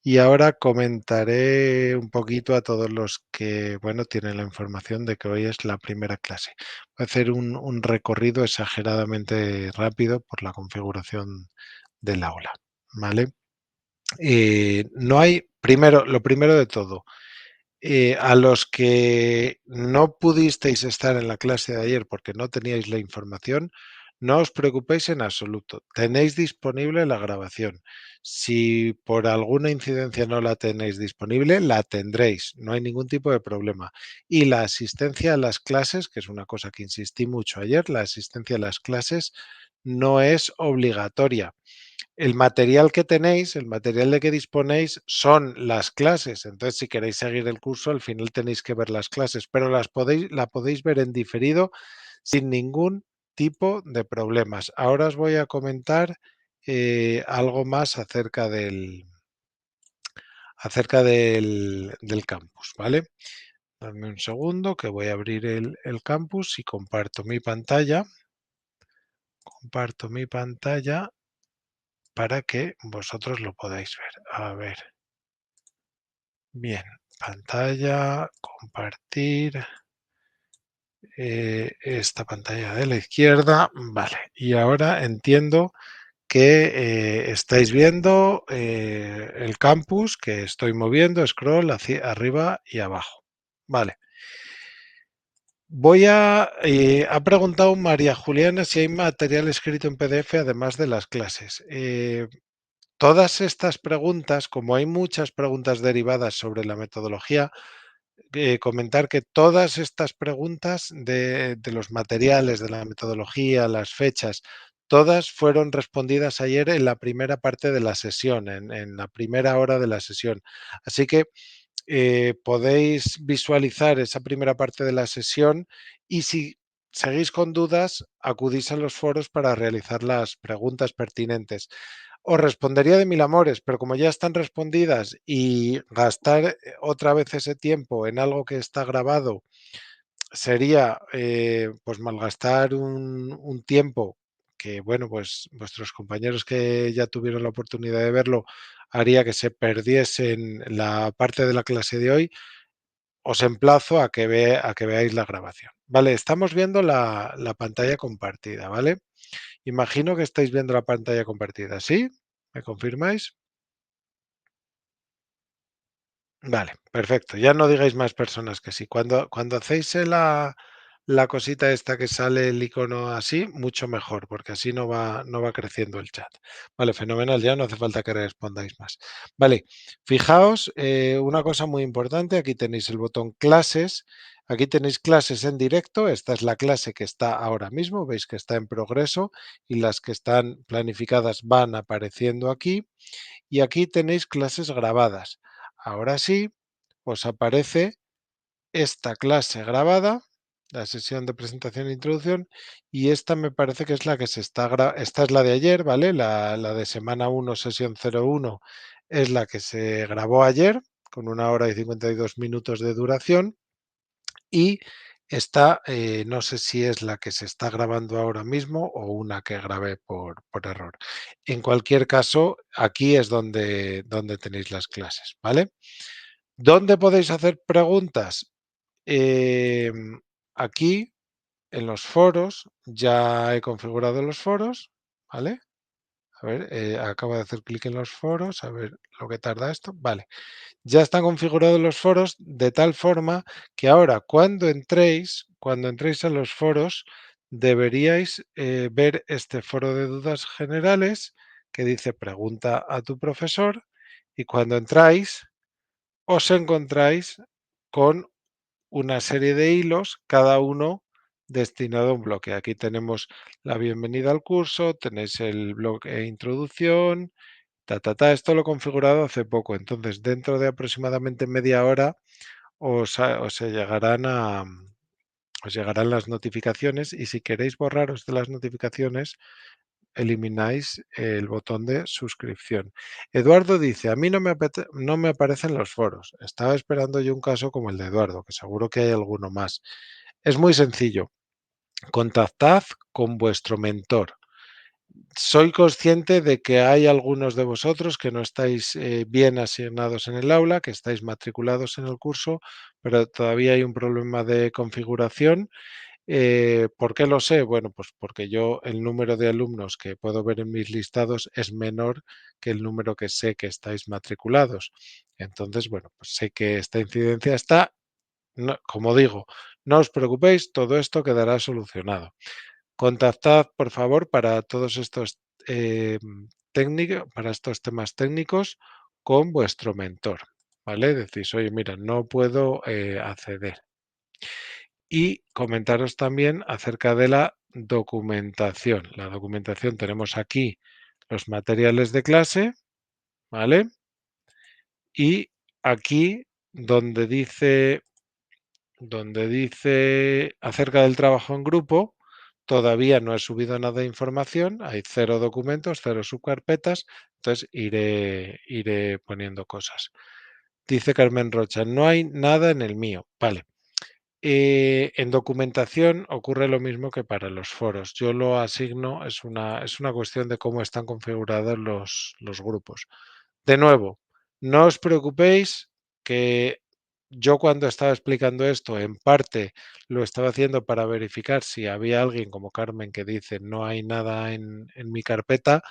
y ahora comentaré un poquito a todos los que, bueno, tienen la información de que hoy es la primera clase. Voy a hacer un recorrido exageradamente rápido por la configuración del aula, ¿vale? No hay, primero, lo primero de todo, a los que no pudisteis estar en la clase de ayer porque no teníais la información, no os preocupéis en absoluto. Tenéis disponible la grabación. Si por alguna incidencia no la tenéis disponible, la tendréis. No hay ningún tipo de problema. Y la asistencia a las clases, que es una cosa que insistí mucho ayer, la asistencia a las clases no es obligatoria. El material que tenéis, el material de que disponéis son las clases. Entonces, si queréis seguir el curso, al final tenéis que ver las clases, pero la podéis ver en diferido sin ningún tipo de problemas. Ahora os voy a comentar algo más acerca del campus, ¿vale? Dame un segundo que voy a abrir el campus y comparto mi pantalla. Comparto mi pantalla para que vosotros lo podáis ver. A ver. Bien, pantalla, compartir, esta pantalla de la izquierda, vale. Y ahora entiendo que estáis viendo el campus que estoy moviendo, scroll hacia arriba y abajo. Vale. Ha preguntado María Juliana si hay material escrito en PDF además de las clases. Todas estas preguntas, como hay muchas preguntas derivadas sobre la metodología, comentar que todas estas preguntas de los materiales, de la metodología, las fechas, todas fueron respondidas ayer en la primera parte de la sesión, en la primera hora de la sesión. Así que podéis visualizar esa primera parte de la sesión y si seguís con dudas, acudís a los foros para realizar las preguntas pertinentes. Os respondería de mil amores, pero como ya están respondidas y gastar otra vez ese tiempo en algo que está grabado sería pues malgastar un tiempo que, bueno, pues vuestros compañeros que ya tuvieron la oportunidad de verlo haría que se perdiesen la parte de la clase de hoy. Os emplazo a que veáis la grabación. Vale, estamos viendo la pantalla compartida, ¿vale? Imagino que estáis viendo la pantalla compartida, ¿sí? ¿Me confirmáis? Vale, perfecto. Ya no digáis más personas que sí. Cuando hacéis la cosita esta que sale el icono así, mucho mejor, porque así no va creciendo el chat. Vale, fenomenal. Ya no hace falta que respondáis más. Vale, fijaos, una cosa muy importante. Aquí tenéis el botón clases. Aquí tenéis clases en directo. Esta es la clase que está ahora mismo. Veis que está en progreso y las que están planificadas van apareciendo aquí. Y aquí tenéis clases grabadas. Ahora sí, os aparece esta clase grabada, la sesión de presentación e introducción, y esta me parece que es la que esta es la de ayer, ¿vale? La de semana 1, sesión 01, es la que se grabó ayer, con 1 hora y 52 minutos de duración, y esta, no sé si es la que se está grabando ahora mismo o una que grabé por error. En cualquier caso, aquí es donde tenéis las clases, ¿vale? ¿Dónde podéis hacer preguntas? Aquí, en los foros, ya he configurado los foros, ¿vale? A ver, acabo de hacer clic en los foros, a ver lo que tarda esto. Vale, ya están configurados los foros de tal forma que ahora cuando entréis a los foros, deberíais ver este foro de dudas generales que dice pregunta a tu profesor y cuando entráis os encontráis con una serie de hilos, cada uno destinado a un bloque. Aquí tenemos la bienvenida al curso, tenéis el bloque introducción, esto lo he configurado hace poco, entonces dentro de aproximadamente media hora os llegarán las notificaciones y si queréis borraros de las notificaciones, elimináis el botón de suscripción. Eduardo dice, a mí no me aparecen los foros. Estaba esperando yo un caso como el de Eduardo, que seguro que hay alguno más. Es muy sencillo. Contactad con vuestro mentor. Soy consciente de que hay algunos de vosotros que no estáis bien asignados en el aula, que estáis matriculados en el curso, pero todavía hay un problema de configuración. ¿Por qué lo sé? Bueno, pues porque yo el número de alumnos que puedo ver en mis listados es menor que el número que sé que estáis matriculados. Entonces, bueno, pues sé que esta incidencia está. Como digo, no os preocupéis, todo esto quedará solucionado. Contactad, por favor, para todos estos para estos temas técnicos con vuestro mentor, ¿vale? Decís, oye, mira, no puedo acceder. Y comentaros también acerca de la documentación. La documentación tenemos aquí los materiales de clase, ¿vale? Y aquí donde dice acerca del trabajo en grupo, todavía no he subido nada de información, hay 0 documentos, 0 subcarpetas, entonces iré poniendo cosas. Dice Carmen Rocha, no hay nada en el mío. Vale. En documentación ocurre lo mismo que para los foros. Yo lo asigno, es una cuestión de cómo están configurados los grupos. De nuevo, no os preocupéis que yo cuando estaba explicando esto, en parte lo estaba haciendo para verificar si había alguien como Carmen que dice no hay nada en mi carpeta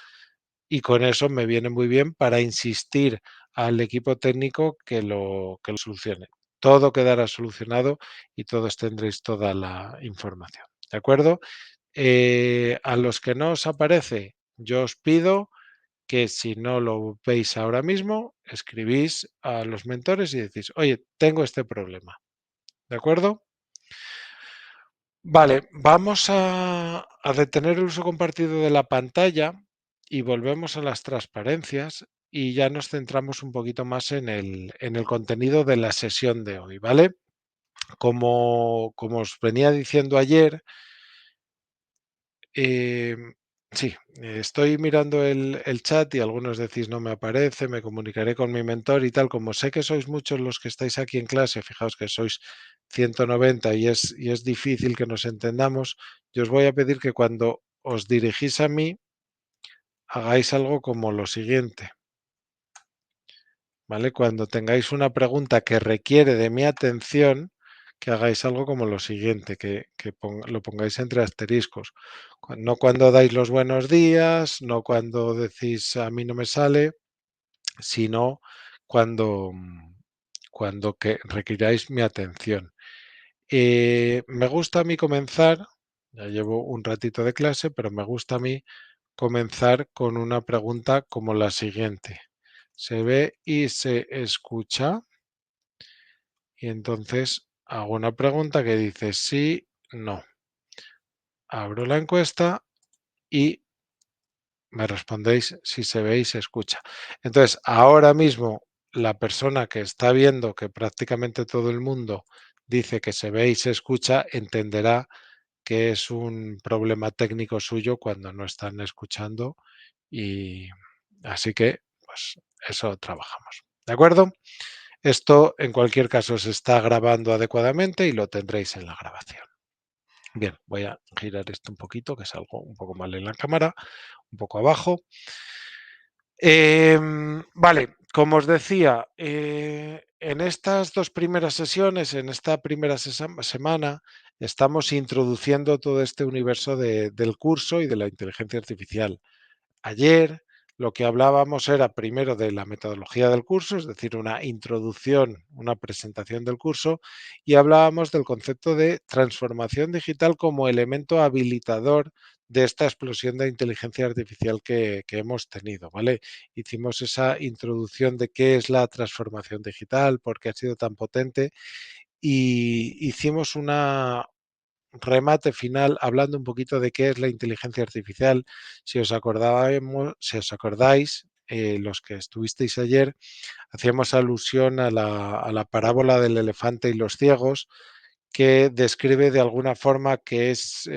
y con eso me viene muy bien para insistir al equipo técnico que lo solucione. Todo quedará solucionado y todos tendréis toda la información. ¿De acuerdo? A los que no os aparece, yo os pido que si no lo veis ahora mismo, escribís a los mentores y decís, oye, tengo este problema. ¿De acuerdo? Vale, vamos a detener el uso compartido de la pantalla y volvemos a las transparencias y ya nos centramos un poquito más en el contenido de la sesión de hoy, ¿vale? Como os venía diciendo ayer, sí, estoy mirando el chat y algunos decís no me aparece, me comunicaré con mi mentor y tal. Como sé que sois muchos los que estáis aquí en clase, fijaos que sois 190 y es difícil que nos entendamos, yo os voy a pedir que cuando os dirigís a mí hagáis algo como lo siguiente, ¿vale? Cuando tengáis una pregunta que requiere de mi atención, que hagáis algo como lo siguiente, lo pongáis entre asteriscos. No cuando dais los buenos días, no cuando decís a mí no me sale, sino cuando que requiráis mi atención. Me gusta a mí comenzar, ya llevo un ratito de clase, pero me gusta a mí comenzar con una pregunta como la siguiente. Se ve y se escucha. Y entonces hago una pregunta que dice sí, no. Abro la encuesta y me respondéis si se ve y se escucha. Entonces, ahora mismo la persona que está viendo que prácticamente todo el mundo dice que se ve y se escucha, entenderá que es un problema técnico suyo cuando no están escuchando y así que, pues eso trabajamos. ¿De acuerdo? Esto en cualquier caso se está grabando adecuadamente y lo tendréis en la grabación. Bien, voy a girar esto un poquito, que salgo un poco mal en la cámara, un poco abajo. Vale, como os decía, en estas dos primeras sesiones, en esta primera semana, estamos introduciendo todo este universo del curso y de la inteligencia artificial. Ayer lo que hablábamos era primero de la metodología del curso, es decir, una introducción, una presentación del curso, y hablábamos del concepto de transformación digital como elemento habilitador de esta explosión de inteligencia artificial que hemos tenido, ¿vale? Hicimos esa introducción de qué es la transformación digital, por qué ha sido tan potente, y hicimos una, remate final hablando un poquito de qué es la inteligencia artificial. Si os acordáis, los que estuvisteis ayer, hacíamos alusión a la parábola del elefante y los ciegos, que describe de alguna forma que es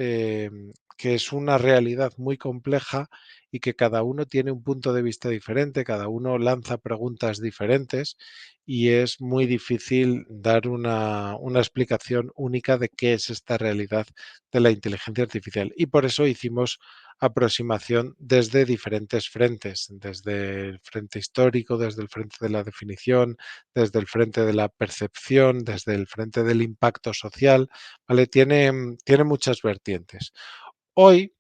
una realidad muy compleja y que cada uno tiene un punto de vista diferente, cada uno lanza preguntas diferentes y es muy difícil dar una explicación única de qué es esta realidad de la inteligencia artificial. Y por eso hicimos aproximación desde diferentes frentes, desde el frente histórico, desde el frente de la definición, desde el frente de la percepción, desde el frente del impacto social, ¿vale? Tiene muchas vertientes. Hoy,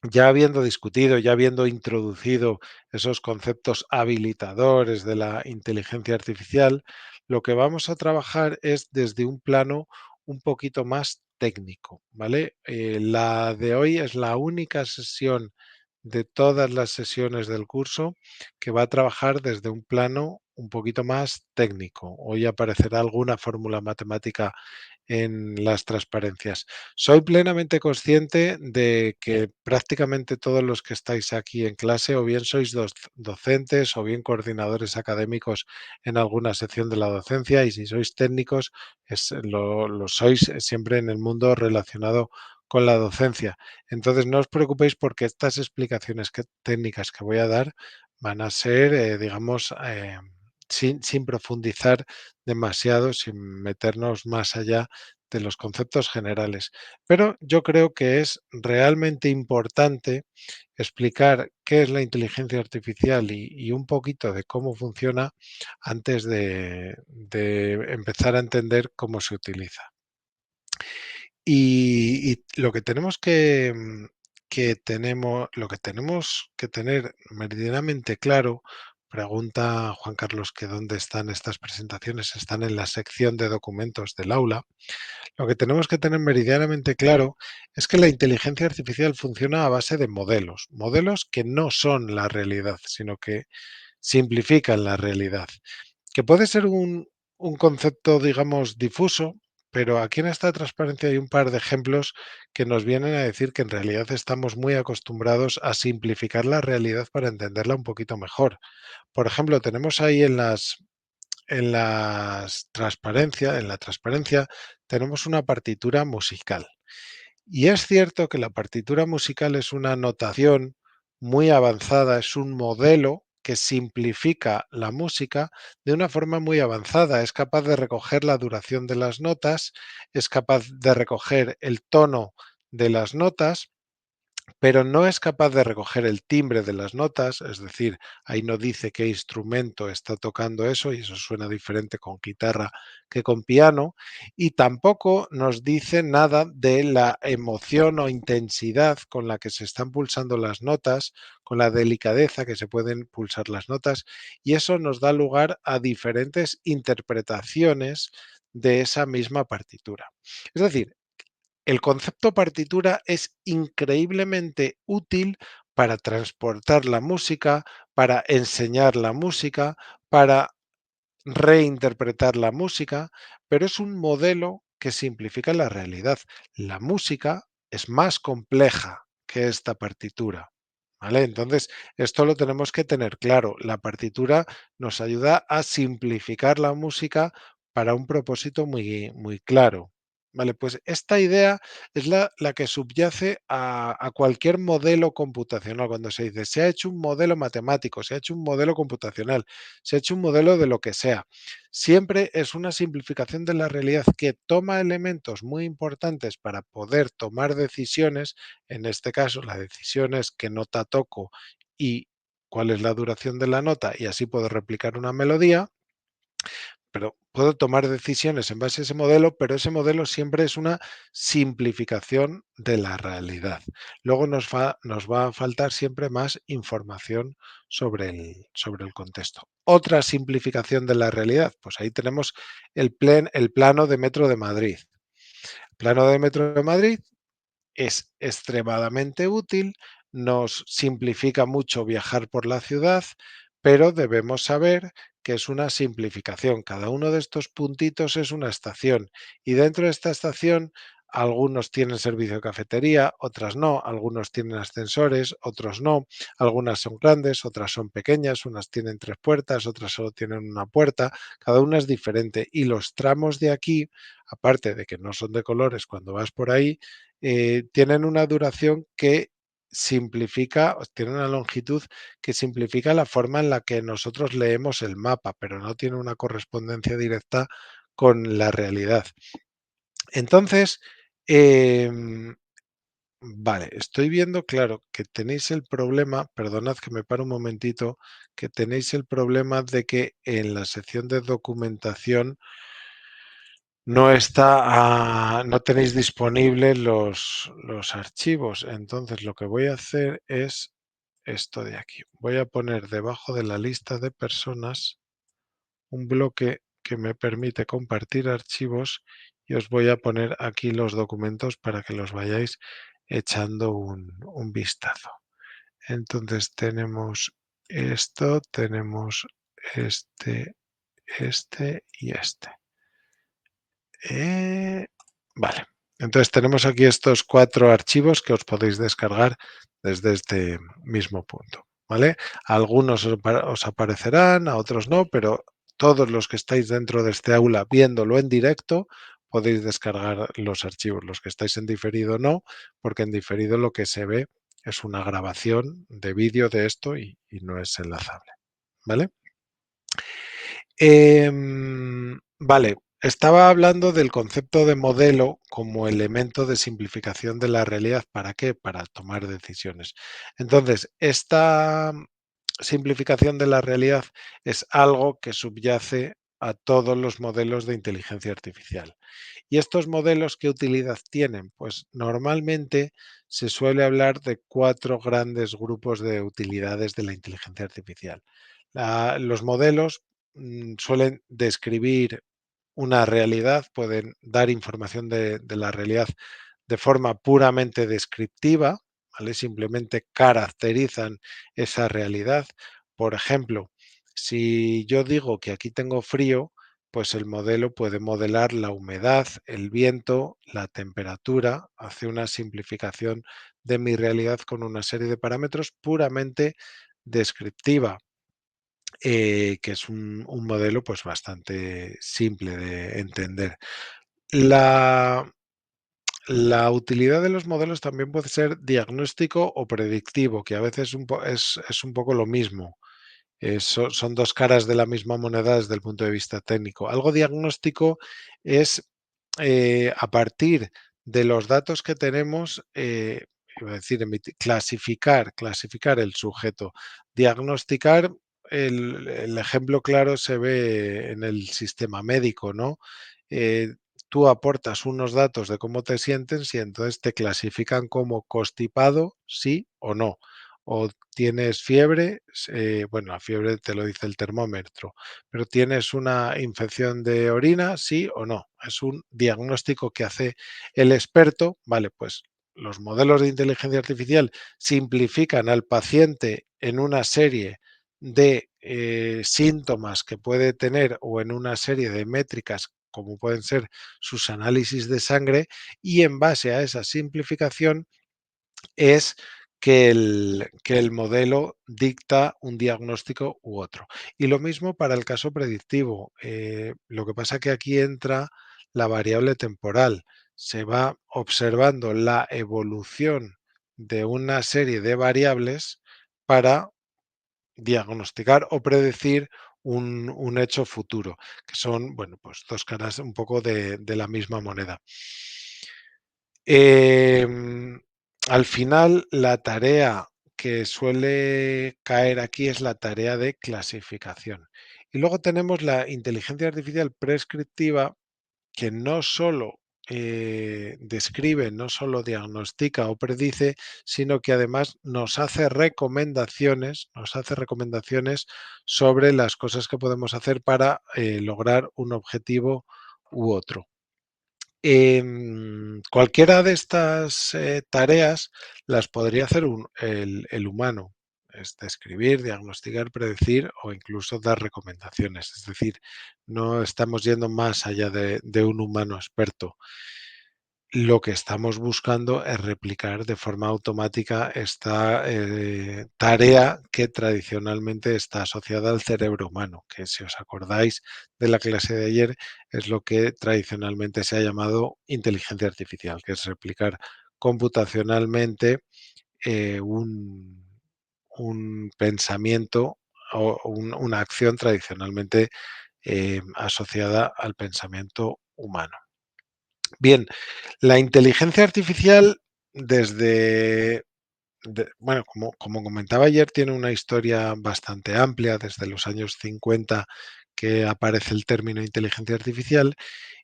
ya habiendo discutido, ya habiendo introducido esos conceptos habilitadores de la inteligencia artificial, lo que vamos a trabajar es desde un plano un poquito más técnico, ¿vale? La de hoy es la única sesión de todas las sesiones del curso que va a trabajar desde un plano un poquito más técnico. Hoy aparecerá alguna fórmula matemática en las transparencias. Soy plenamente consciente de que prácticamente todos los que estáis aquí en clase o bien sois docentes o bien coordinadores académicos en alguna sección de la docencia y si sois técnicos lo sois siempre en el mundo relacionado con la docencia. Entonces no os preocupéis porque estas explicaciones técnicas que voy a dar van a ser, digamos, sin profundizar demasiado, sin meternos más allá de los conceptos generales. Pero yo creo que es realmente importante explicar qué es la inteligencia artificial y un poquito de cómo funciona antes de empezar a entender cómo se utiliza. Y lo que tenemos lo que tenemos que tener meridianamente claro, pregunta Juan Carlos que dónde están estas presentaciones, están en la sección de documentos del aula. Lo que tenemos que tener meridianamente claro es que la inteligencia artificial funciona a base de modelos, modelos que no son la realidad, sino que simplifican la realidad. Que puede ser un concepto, digamos, difuso, pero aquí en esta transparencia hay un par de ejemplos que nos vienen a decir que en realidad estamos muy acostumbrados a simplificar la realidad para entenderla un poquito mejor. Por ejemplo, tenemos ahí en la transparencia tenemos una partitura musical. Y es cierto que la partitura musical es una notación muy avanzada, es un modelo que simplifica la música de una forma muy avanzada. Es capaz de recoger la duración de las notas, es capaz de recoger el tono de las notas, pero no es capaz de recoger el timbre de las notas, es decir, ahí no dice qué instrumento está tocando eso y eso suena diferente con guitarra que con piano, y tampoco nos dice nada de la emoción o intensidad con la que se están pulsando las notas, con la delicadeza que se pueden pulsar las notas, y eso nos da lugar a diferentes interpretaciones de esa misma partitura. Es decir, el concepto partitura es increíblemente útil para transportar la música, para enseñar la música, para reinterpretar la música, pero es un modelo que simplifica la realidad. La música es más compleja que esta partitura. ¿Vale? Entonces, esto lo tenemos que tener claro. La partitura nos ayuda a simplificar la música para un propósito muy claro. Vale, pues esta idea es la que subyace a cualquier modelo computacional. Cuando se dice, se ha hecho un modelo matemático, se ha hecho un modelo computacional, se ha hecho un modelo de lo que sea. Siempre es una simplificación de la realidad que toma elementos muy importantes para poder tomar decisiones. En este caso, la decisión es qué nota toco y cuál es la duración de la nota y así puedo replicar una melodía, pero puedo tomar decisiones en base a ese modelo, pero ese modelo siempre es una simplificación de la realidad. Luego nos va a faltar siempre más información sobre el contexto. Otra simplificación de la realidad, pues ahí tenemos el plano de Metro de Madrid. El plano de Metro de Madrid es extremadamente útil, nos simplifica mucho viajar por la ciudad, pero debemos saber que es una simplificación. Cada uno de estos puntitos es una estación y dentro de esta estación algunos tienen servicio de cafetería, otras no, algunos tienen ascensores, otros no, algunas son grandes, otras son pequeñas, unas tienen tres puertas, otras solo tienen una puerta, cada una es diferente y los tramos de aquí, aparte de que no son de colores cuando vas por ahí, tienen una duración que simplifica, tiene una longitud que simplifica la forma en la que nosotros leemos el mapa, pero no tiene una correspondencia directa con la realidad. Entonces, em, Vale, estoy viendo, claro, que tenéis el problema, perdonad que me pare un momentito, que tenéis el problema de que en la sección de documentación no tenéis disponibles los archivos. Entonces, lo que voy a hacer es esto de aquí. Voy a poner debajo de la lista de personas un bloque que me permite compartir archivos y os voy a poner aquí los documentos para que los vayáis echando un vistazo. Entonces tenemos esto, tenemos este y este. Vale, entonces tenemos aquí estos 4 archivos que os podéis descargar desde este mismo punto, ¿vale? Algunos os aparecerán, a otros no, pero todos los que estáis dentro de este aula viéndolo en directo podéis descargar los archivos. Los que estáis en diferido no, porque en diferido lo que se ve es una grabación de vídeo de esto y no es enlazable, ¿vale? Vale, estaba hablando del concepto de modelo como elemento de simplificación de la realidad. ¿Para qué? Para tomar decisiones. Entonces, esta simplificación de la realidad es algo que subyace a todos los modelos de inteligencia artificial. ¿Y estos modelos qué utilidad tienen? Pues normalmente se suele hablar de 4 grandes grupos de utilidades de la inteligencia artificial. Los modelos suelen describir una realidad, pueden dar información de la realidad de forma puramente descriptiva, ¿vale? Simplemente caracterizan esa realidad. Por ejemplo, si yo digo que aquí tengo frío, pues el modelo puede modelar la humedad, el viento, la temperatura, hace una simplificación de mi realidad con una serie de parámetros puramente descriptiva, que es un modelo pues bastante simple de entender. La, la utilidad de los modelos también puede ser diagnóstico o predictivo, que a veces es un poco lo mismo. Son dos caras de la misma moneda desde el punto de vista técnico. Algo diagnóstico es a partir de los datos que tenemos, iba a decir, clasificar el sujeto. Diagnosticar, el ejemplo claro se ve en el sistema médico, ¿no? Eh, Tú aportas unos datos de cómo te sientes y entonces te clasifican como constipado, sí o no. O tienes fiebre, bueno, la fiebre te lo dice el termómetro, pero tienes una infección de orina, sí o no. Es un diagnóstico que hace el experto, vale, pues los modelos de inteligencia artificial simplifican al paciente en una serie de síntomas que puede tener o en una serie de métricas como pueden ser sus análisis de sangre y en base a esa simplificación es que el modelo dicta un diagnóstico u otro. Y lo mismo para el caso predictivo. Lo que pasa que aquí entra la variable temporal. Se va observando la evolución de una serie de variables para diagnosticar o predecir un hecho futuro, que son, bueno, pues dos caras un poco de la misma moneda. Em, Al final, la tarea que suele caer aquí es la tarea de clasificación. Y luego tenemos la inteligencia artificial prescriptiva, que no solo describe, no solo diagnostica o predice, sino que además nos hace recomendaciones sobre las cosas que podemos hacer para lograr un objetivo u otro. Cualquiera de estas tareas las podría hacer el humano, es describir, diagnosticar, predecir o incluso dar recomendaciones. Es decir, no estamos yendo más allá de un humano experto. Lo que estamos buscando es replicar de forma automática esta tarea que tradicionalmente está asociada al cerebro humano, que si os acordáis de la clase de ayer es lo que tradicionalmente se ha llamado inteligencia artificial, que es replicar computacionalmente un pensamiento o una acción tradicionalmente asociada al pensamiento humano. Bien, la inteligencia artificial desde, bueno, como comentaba ayer, tiene una historia bastante amplia, desde los años 50 que aparece el término inteligencia artificial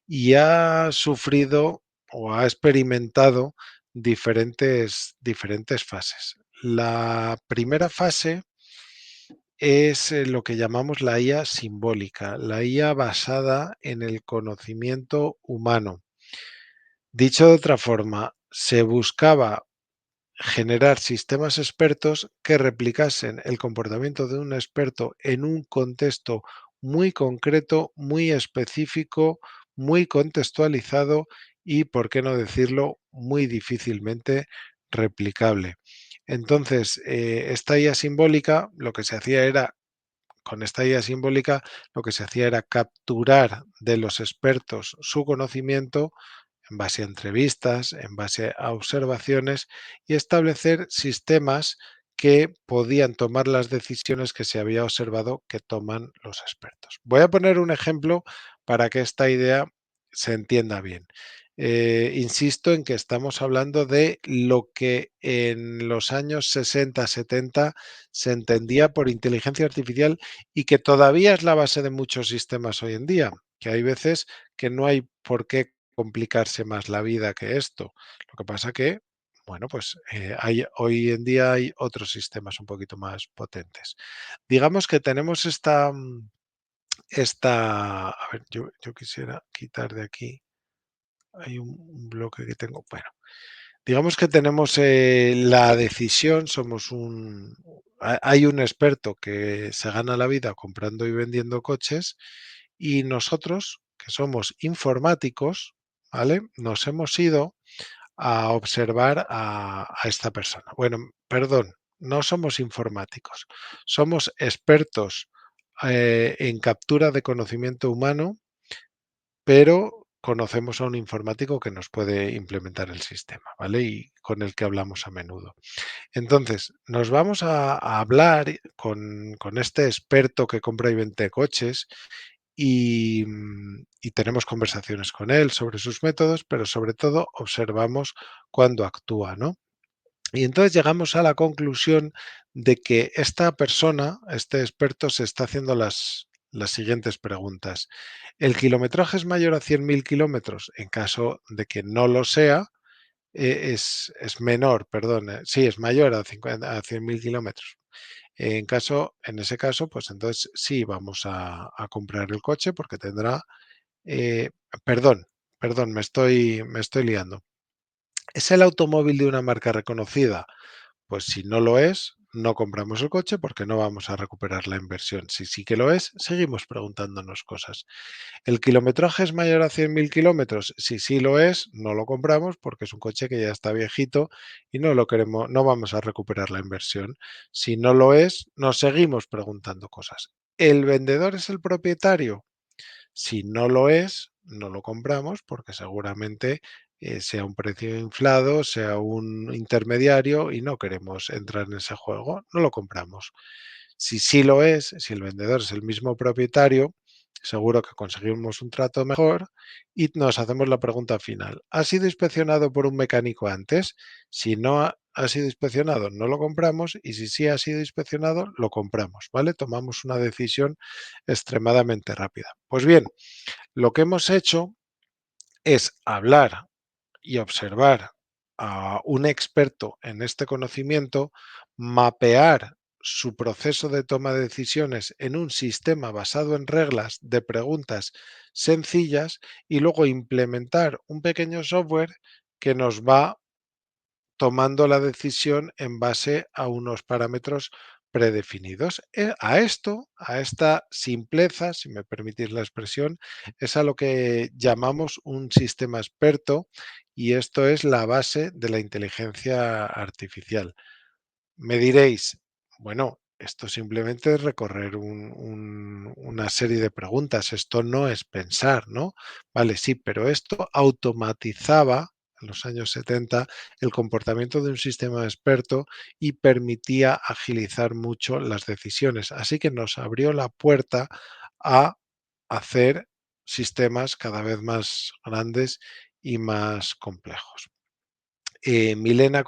y ha sufrido o ha experimentado diferentes fases. La primera fase es lo que llamamos la IA simbólica, la IA basada en el conocimiento humano. Dicho de otra forma, se buscaba generar sistemas expertos que replicasen el comportamiento de un experto en un contexto muy concreto, muy específico, muy contextualizado y, por qué no decirlo, muy difícilmente replicable. Entonces, esta IA simbólica, lo que se hacía era, con esta IA simbólica, lo que se hacía era capturar de los expertos su conocimiento en base a entrevistas, en base a observaciones y establecer sistemas que podían tomar las decisiones que se había observado que toman los expertos. Voy a poner un ejemplo para que esta idea se entienda bien. Insisto en que estamos hablando de lo que en los años 60-70 se entendía por inteligencia artificial y que todavía es la base de muchos sistemas hoy en día, que hay veces que no hay por qué complicarse más la vida que esto. Lo que pasa que, bueno, pues hoy en día hay otros sistemas un poquito más potentes. Digamos que tenemos a ver, yo quisiera quitar de aquí, hay un bloque que tengo, bueno, digamos que tenemos la decisión, hay un experto que se gana la vida comprando y vendiendo coches y nosotros, que somos informáticos, ¿vale? Nos hemos ido a observar a esta persona. Bueno, perdón, no somos informáticos, somos expertos en captura de conocimiento humano, pero conocemos a un informático que nos puede implementar el sistema, ¿vale? Y con el que hablamos a menudo. Entonces, nos vamos a hablar con este experto que compra y vende coches y tenemos conversaciones con él sobre sus métodos, pero sobre todo observamos cuando actúa, ¿no? Y entonces llegamos a la conclusión de que esta persona, este experto, se está haciendo las siguientes preguntas. ¿El kilometraje es mayor a 100.000 kilómetros? En caso de que no lo sea, es menor, perdón, sí, es mayor a 100.000 kilómetros. En ese caso, pues entonces sí vamos a comprar el coche porque tendrá, eh, perdón, perdón, me estoy liando. ¿Es el automóvil de una marca reconocida? Pues si no lo es, no compramos el coche porque no vamos a recuperar la inversión. Si sí que lo es, seguimos preguntándonos cosas. ¿El kilometraje es mayor a 100.000 kilómetros? Si sí lo es, no lo compramos porque es un coche que ya está viejito y no lo queremos, no vamos a recuperar la inversión. Si no lo es, nos seguimos preguntando cosas. ¿El vendedor es el propietario? Si no lo es, no lo compramos porque seguramente sea un precio inflado, sea un intermediario y no queremos entrar en ese juego, no lo compramos. Si sí lo es, si el vendedor es el mismo propietario, seguro que conseguimos un trato mejor y nos hacemos la pregunta final. ¿Ha sido inspeccionado por un mecánico antes? Si no ha sido inspeccionado, no lo compramos y si sí ha sido inspeccionado, lo compramos, ¿vale? Tomamos una decisión extremadamente rápida. Pues bien, lo que hemos hecho es hablar y observar a un experto en este conocimiento, mapear su proceso de toma de decisiones en un sistema basado en reglas de preguntas sencillas y luego implementar un pequeño software que nos va tomando la decisión en base a unos parámetros predefinidos. A esta simpleza, si me permitís la expresión, es a lo que llamamos un sistema experto y esto es la base de la inteligencia artificial. Me diréis, bueno, esto simplemente es recorrer una serie de preguntas, esto no es pensar, ¿no? Vale, sí, pero esto automatizaba en los años 70 el comportamiento de un sistema experto y permitía agilizar mucho las decisiones. Así que nos abrió la puerta a hacer sistemas cada vez más grandes y más complejos. Milena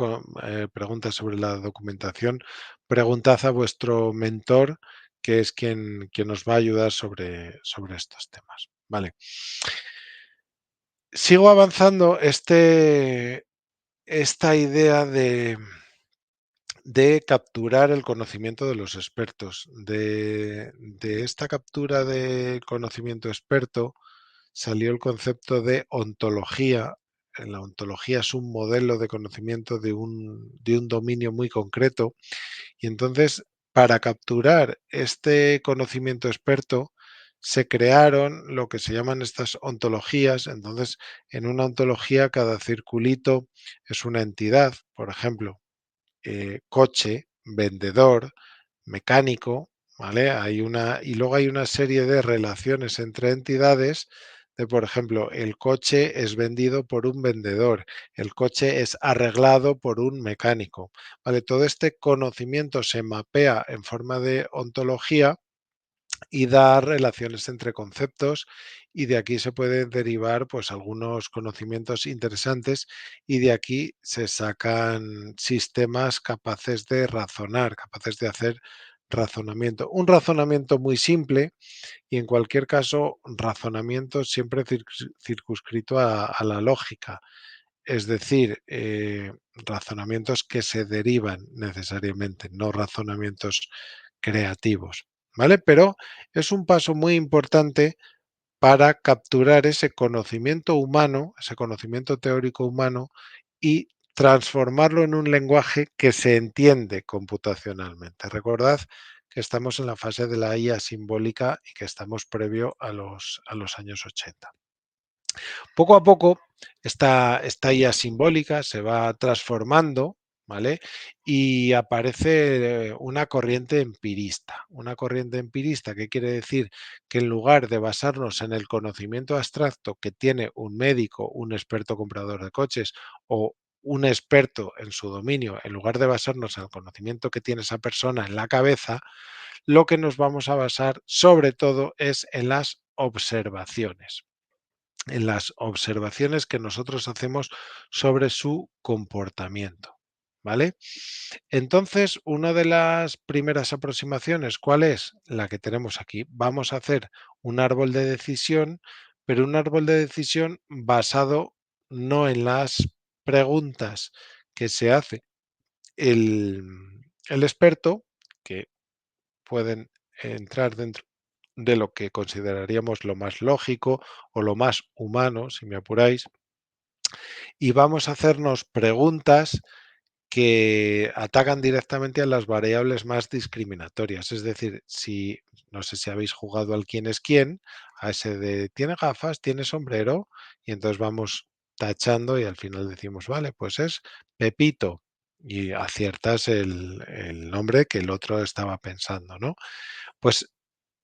pregunta sobre la documentación. Preguntad a vuestro mentor, que es quien os va a ayudar sobre estos temas. Vale. Sigo avanzando esta idea de capturar el conocimiento de los expertos. De esta captura de conocimiento experto salió el concepto de ontología. La ontología es un modelo de conocimiento de un dominio muy concreto. Y entonces, para capturar este conocimiento experto, se crearon lo que se llaman estas ontologías. Entonces, en una ontología, cada circulito es una entidad. Por ejemplo, coche, vendedor, mecánico, ¿vale? Y luego hay una serie de relaciones entre entidades de, por ejemplo, el coche es vendido por un vendedor, el coche es arreglado por un mecánico, ¿vale? Todo este conocimiento se mapea en forma de ontología y da relaciones entre conceptos, y de aquí se pueden derivar pues algunos conocimientos interesantes, y de aquí se sacan sistemas capaces de razonar, capaces de hacer razonamiento. Un razonamiento muy simple y, en cualquier caso, razonamiento siempre circunscrito a la lógica, es decir, razonamientos que se derivan necesariamente, no razonamientos creativos, ¿vale? Pero es un paso muy importante para capturar ese conocimiento humano, ese conocimiento teórico humano, y transformarlo en un lenguaje que se entiende computacionalmente. Recordad que estamos en la fase de la IA simbólica y que estamos previo a los años 80. Poco a poco, esta IA simbólica se va transformando, ¿vale? Y aparece una corriente empirista. Una corriente empirista, ¿qué quiere decir? Que en lugar de basarnos en el conocimiento abstracto que tiene un médico, un experto comprador de coches o un experto en su dominio, en lugar de basarnos en el conocimiento que tiene esa persona en la cabeza, lo que nos vamos a basar sobre todo es en las observaciones que nosotros hacemos sobre su comportamiento, ¿vale? Entonces, una de las primeras aproximaciones, ¿cuál es? La que tenemos aquí. Vamos a hacer un árbol de decisión, pero un árbol de decisión basado no en las preguntas que se hace el, el experto, que pueden entrar dentro de lo que consideraríamos lo más lógico o lo más humano, si me apuráis, y vamos a hacernos preguntas que atacan directamente a las variables más discriminatorias. Es decir, si no sé si habéis jugado al quién es quién, a ese de tiene gafas, tiene sombrero, y entonces vamos tachando y al final decimos, vale, pues es Pepito, y aciertas el nombre que el otro estaba pensando, ¿no? Pues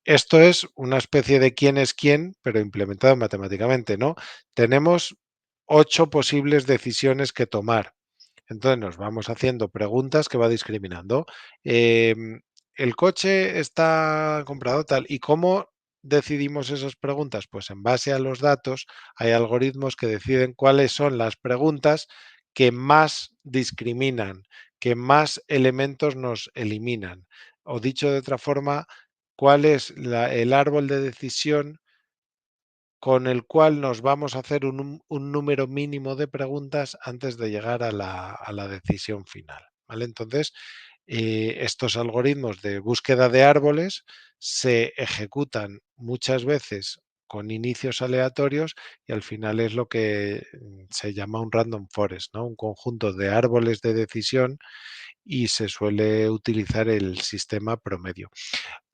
esto es una especie de quién es quién, pero implementado matemáticamente, ¿no? Tenemos 8 posibles decisiones que tomar. Entonces nos vamos haciendo preguntas que va discriminando. El coche está comprado tal. ¿Y cómo decidimos esas preguntas? Pues en base a los datos hay algoritmos que deciden cuáles son las preguntas que más discriminan, que más elementos nos eliminan. O dicho de otra forma, cuál es el árbol de decisión con el cual nos vamos a hacer un número mínimo de preguntas antes de llegar a la decisión final, ¿vale? Entonces, estos algoritmos de búsqueda de árboles se ejecutan muchas veces con inicios aleatorios, y al final es lo que se llama un random forest, ¿no? Un conjunto de árboles de decisión, y se suele utilizar el sistema promedio.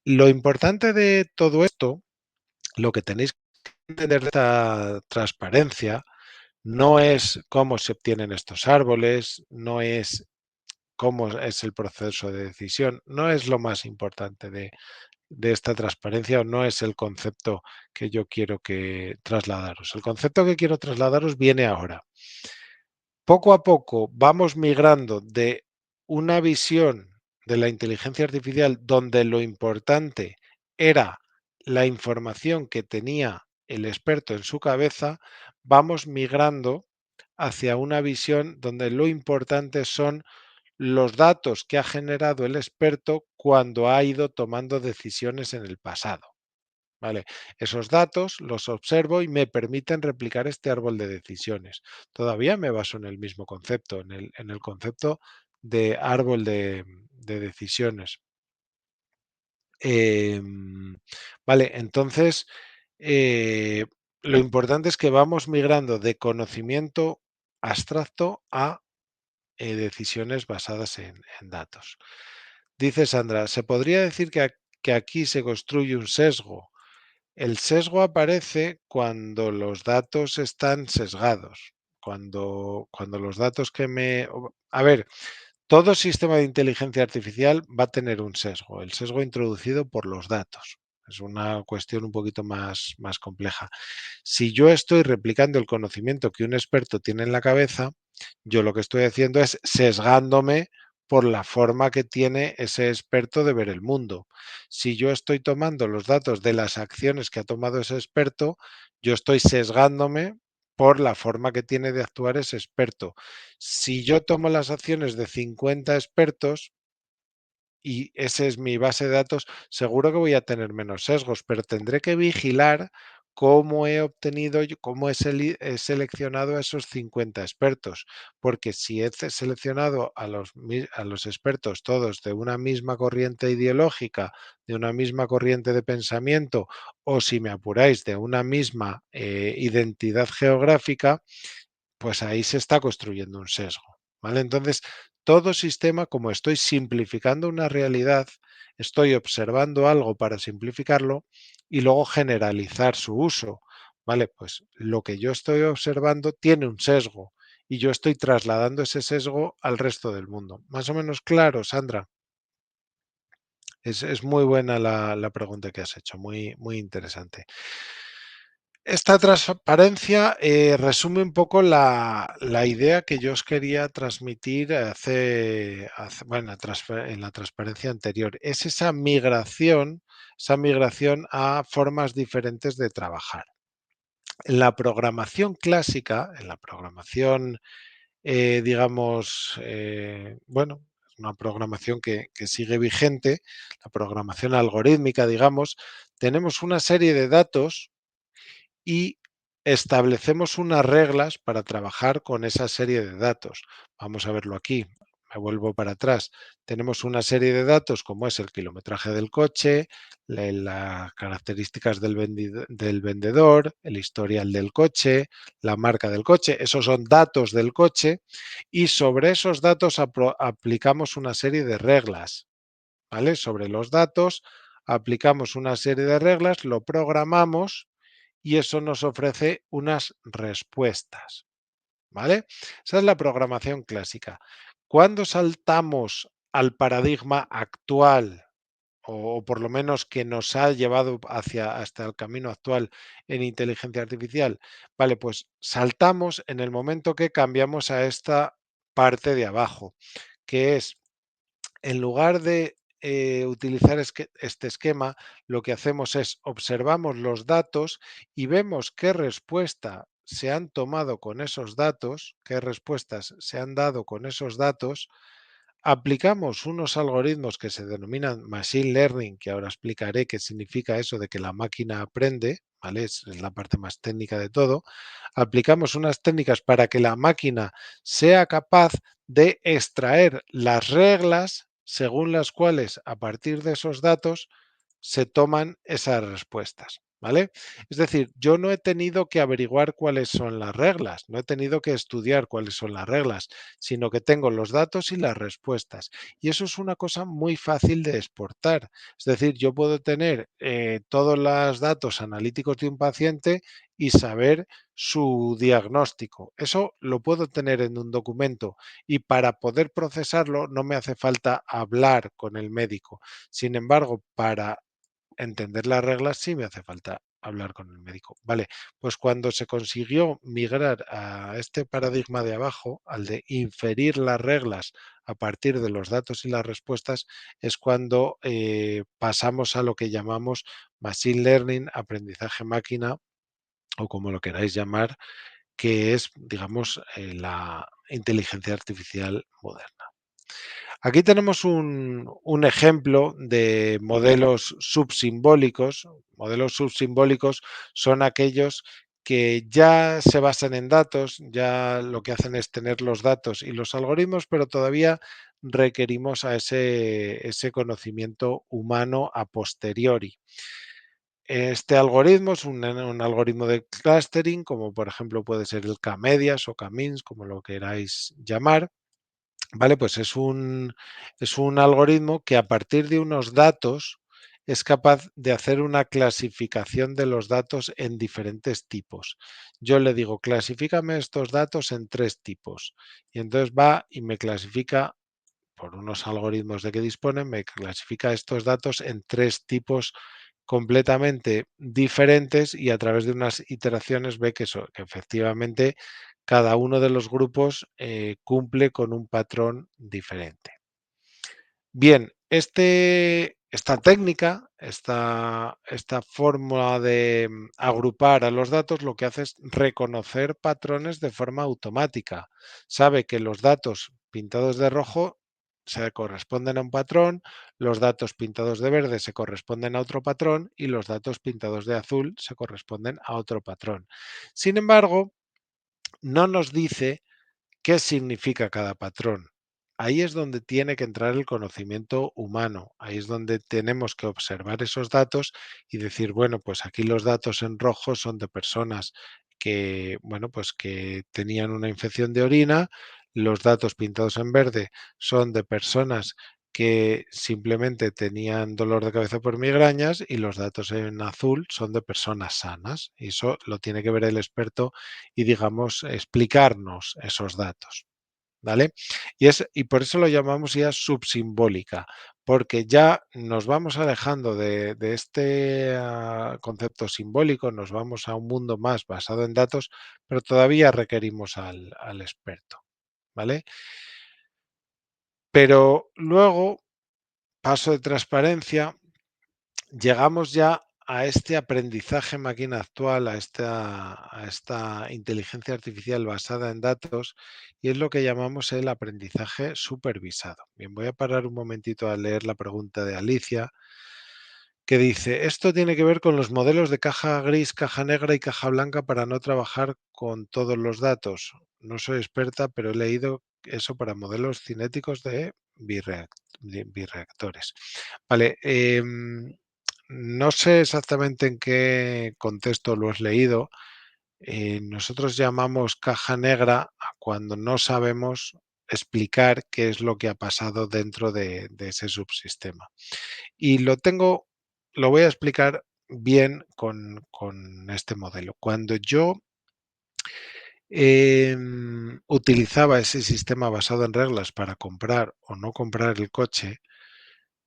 Lo importante de todo esto, lo que tenéis que entender de esta transparencia, no es cómo se obtienen estos árboles, no es cómo es el proceso de decisión, no es lo más importante de esta transparencia, o no es el concepto que yo quiero que trasladaros. El concepto que quiero trasladaros viene ahora. Poco a poco vamos migrando de una visión de la inteligencia artificial donde lo importante era la información que tenía el experto en su cabeza, vamos migrando hacia una visión donde lo importante son los datos que ha generado el experto cuando ha ido tomando decisiones en el pasado. ¿Vale? Esos datos los observo y me permiten replicar este árbol de decisiones. Todavía me baso en el mismo concepto, en el concepto de árbol de decisiones. Em, vale, entonces eh, lo importante es que vamos migrando de conocimiento abstracto a decisiones basadas en datos. Dice Sandra, ¿se podría decir que aquí se construye un sesgo? El sesgo aparece cuando los datos están sesgados, cuando los datos que me... A ver, todo sistema de inteligencia artificial va a tener un sesgo, el sesgo introducido por los datos. Es una cuestión un poquito más compleja. Si yo estoy replicando el conocimiento que un experto tiene en la cabeza, yo lo que estoy haciendo es sesgándome por la forma que tiene ese experto de ver el mundo. Si yo estoy tomando los datos de las acciones que ha tomado ese experto, yo estoy sesgándome por la forma que tiene de actuar ese experto. Si yo tomo las acciones de 50 expertos, y ese es mi base de datos, seguro que voy a tener menos sesgos, pero tendré que vigilar cómo he obtenido, cómo he seleccionado a esos 50 expertos, porque si seleccionado a los expertos todos de una misma corriente ideológica, de una misma corriente de pensamiento, o si me apuráis, de una misma identidad geográfica, pues ahí se está construyendo un sesgo, ¿vale? Entonces, todo sistema, como estoy simplificando una realidad, estoy observando algo para simplificarlo y luego generalizar su uso, ¿vale? Pues lo que yo estoy observando tiene un sesgo y yo estoy trasladando ese sesgo al resto del mundo. Más o menos claro, Sandra. Es muy buena la pregunta que has hecho, muy interesante. Esta transparencia resume un poco la idea que yo os quería transmitir bueno, en la transparencia anterior. Es esa migración a formas diferentes de trabajar. En la programación clásica, en la programación, digamos, bueno, es una programación que sigue vigente, la programación algorítmica, digamos, tenemos una serie de datos y establecemos unas reglas para trabajar con esa serie de datos. Vamos a verlo aquí. Me vuelvo para atrás. Tenemos una serie de datos como es el kilometraje del coche, las características del vendedor, el historial del coche, la marca del coche. Esos son datos del coche y sobre esos datos aplicamos una serie de reglas. ¿Vale? Sobre los datos aplicamos una serie de reglas, lo programamos y eso nos ofrece unas respuestas, ¿vale? Esa es la programación clásica. Cuando saltamos al paradigma actual, o por lo menos que nos ha llevado hasta el camino actual en inteligencia artificial, vale, pues saltamos en el momento que cambiamos a esta parte de abajo, que es en lugar de utilizar este esquema, lo que hacemos es observamos los datos y vemos qué respuesta se han tomado con esos datos, qué respuestas se han dado con esos datos, aplicamos unos algoritmos que se denominan Machine Learning, que ahora explicaré qué significa eso de que la máquina aprende, ¿vale? Es la parte más técnica de todo. Aplicamos unas técnicas para que la máquina sea capaz de extraer las reglas según las cuales a partir de esos datos se toman esas respuestas. ¿Vale? Es decir, yo no he tenido que averiguar cuáles son las reglas, no he tenido que estudiar cuáles son las reglas, sino que tengo los datos y las respuestas. Y eso es una cosa muy fácil de exportar. Es decir, yo puedo tener todos los datos analíticos de un paciente y saber su diagnóstico. Eso lo puedo tener en un documento y para poder procesarlo no me hace falta hablar con el médico. Sin embargo, para entender las reglas sí me hace falta hablar con el médico. Vale, pues cuando se consiguió migrar a este paradigma de abajo, al de inferir las reglas a partir de los datos y las respuestas, es cuando pasamos a lo que llamamos Machine Learning, aprendizaje máquina o como lo queráis llamar, que es, digamos, la inteligencia artificial moderna. Aquí tenemos un ejemplo de modelos subsimbólicos. Modelos subsimbólicos son aquellos que ya se basan en datos, ya lo que hacen es tener los datos y los algoritmos, pero todavía requerimos a ese conocimiento humano a posteriori. Este algoritmo es un algoritmo de clustering, como por ejemplo puede ser el K-medias o K-means, como lo queráis llamar. Vale, pues es un algoritmo que a partir de unos datos es capaz de hacer una clasificación de los datos en diferentes tipos. Yo le digo, clasifícame estos datos en 3 tipos. Y entonces va y me clasifica, por unos algoritmos de que dispone, me clasifica estos datos en 3 tipos completamente diferentes y a través de unas iteraciones ve que efectivamente cada uno de los grupos cumple con un patrón diferente. Bien, esta técnica, esta fórmula de agrupar a los datos, lo que hace es reconocer patrones de forma automática. Sabe que los datos pintados de rojo se corresponden a un patrón, los datos pintados de verde se corresponden a otro patrón y los datos pintados de azul se corresponden a otro patrón. Sin embargo, no nos dice qué significa cada patrón. Ahí es donde tiene que entrar el conocimiento humano, ahí es donde tenemos que observar esos datos y decir, bueno, pues aquí los datos en rojo son de personas que, bueno, pues que tenían una infección de orina, los datos pintados en verde son de personas que simplemente tenían dolor de cabeza por migrañas y los datos en azul son de personas sanas. Y eso lo tiene que ver el experto y, digamos, explicarnos esos datos. ¿Vale? Y por eso lo llamamos ya subsimbólica, porque ya nos vamos alejando de este concepto simbólico, nos vamos a un mundo más basado en datos, pero todavía requerimos al experto. ¿Vale? Pero luego, paso de transparencia, llegamos ya a este aprendizaje máquina actual, a esta inteligencia artificial basada en datos, y es lo que llamamos el aprendizaje supervisado. Bien, voy a parar un momentito a leer la pregunta de Alicia, que dice, esto tiene que ver con los modelos de caja gris, caja negra y caja blanca para no trabajar con todos los datos. No soy experta, pero he leído eso para modelos cinéticos de birreactores. Vale, no sé exactamente en qué contexto lo has leído. Nosotros llamamos caja negra a cuando no sabemos explicar qué es lo que ha pasado dentro de ese subsistema. Y lo voy a explicar bien con este modelo. Cuando yo utilizaba ese sistema basado en reglas para comprar o no comprar el coche,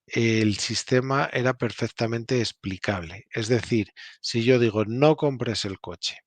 el sistema era perfectamente explicable. Es decir, si yo digo no compres el coche,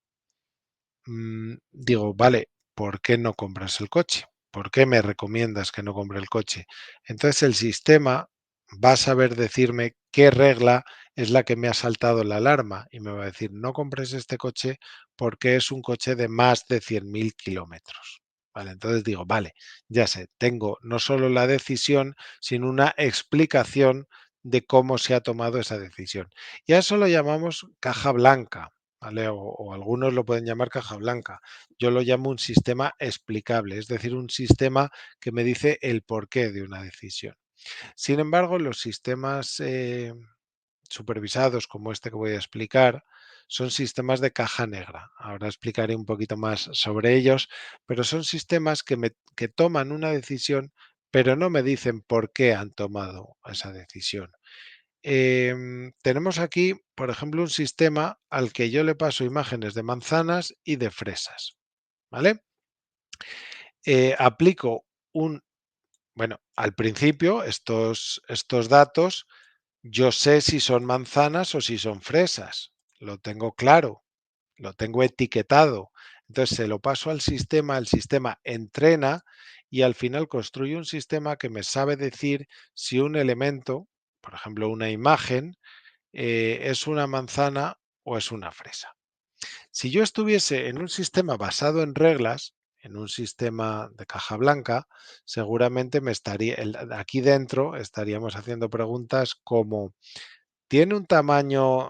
digo, vale, ¿por qué no compras el coche? ¿Por qué me recomiendas que no compre el coche? Entonces el sistema va a saber decirme qué regla es la que me ha saltado la alarma y me va a decir, no compres este coche porque es un coche de más de 100.000 kilómetros. Vale, entonces digo, vale, ya sé, tengo no solo la decisión, sino una explicación de cómo se ha tomado esa decisión. Y a eso lo llamamos caja blanca. ¿Vale? O algunos lo pueden llamar caja blanca. Yo lo llamo un sistema explicable, es decir, un sistema que me dice el porqué de una decisión. Sin embargo, los sistemas supervisados, como este que voy a explicar, son sistemas de caja negra. Ahora explicaré un poquito más sobre ellos, pero son sistemas que toman una decisión, pero no me dicen por qué han tomado esa decisión. Tenemos aquí, por ejemplo, un sistema al que yo le paso imágenes de manzanas y de fresas, ¿vale? Aplico bueno, al principio estos datos, yo sé si son manzanas o si son fresas, lo tengo claro, lo tengo etiquetado. Entonces se lo paso al sistema, el sistema entrena y al final construye un sistema que me sabe decir si un elemento, por ejemplo, una imagen, ¿es una manzana o es una fresa? Si yo estuviese en un sistema basado en reglas, en un sistema de caja blanca, seguramente me estaría, aquí dentro estaríamos haciendo preguntas como, ¿tiene un tamaño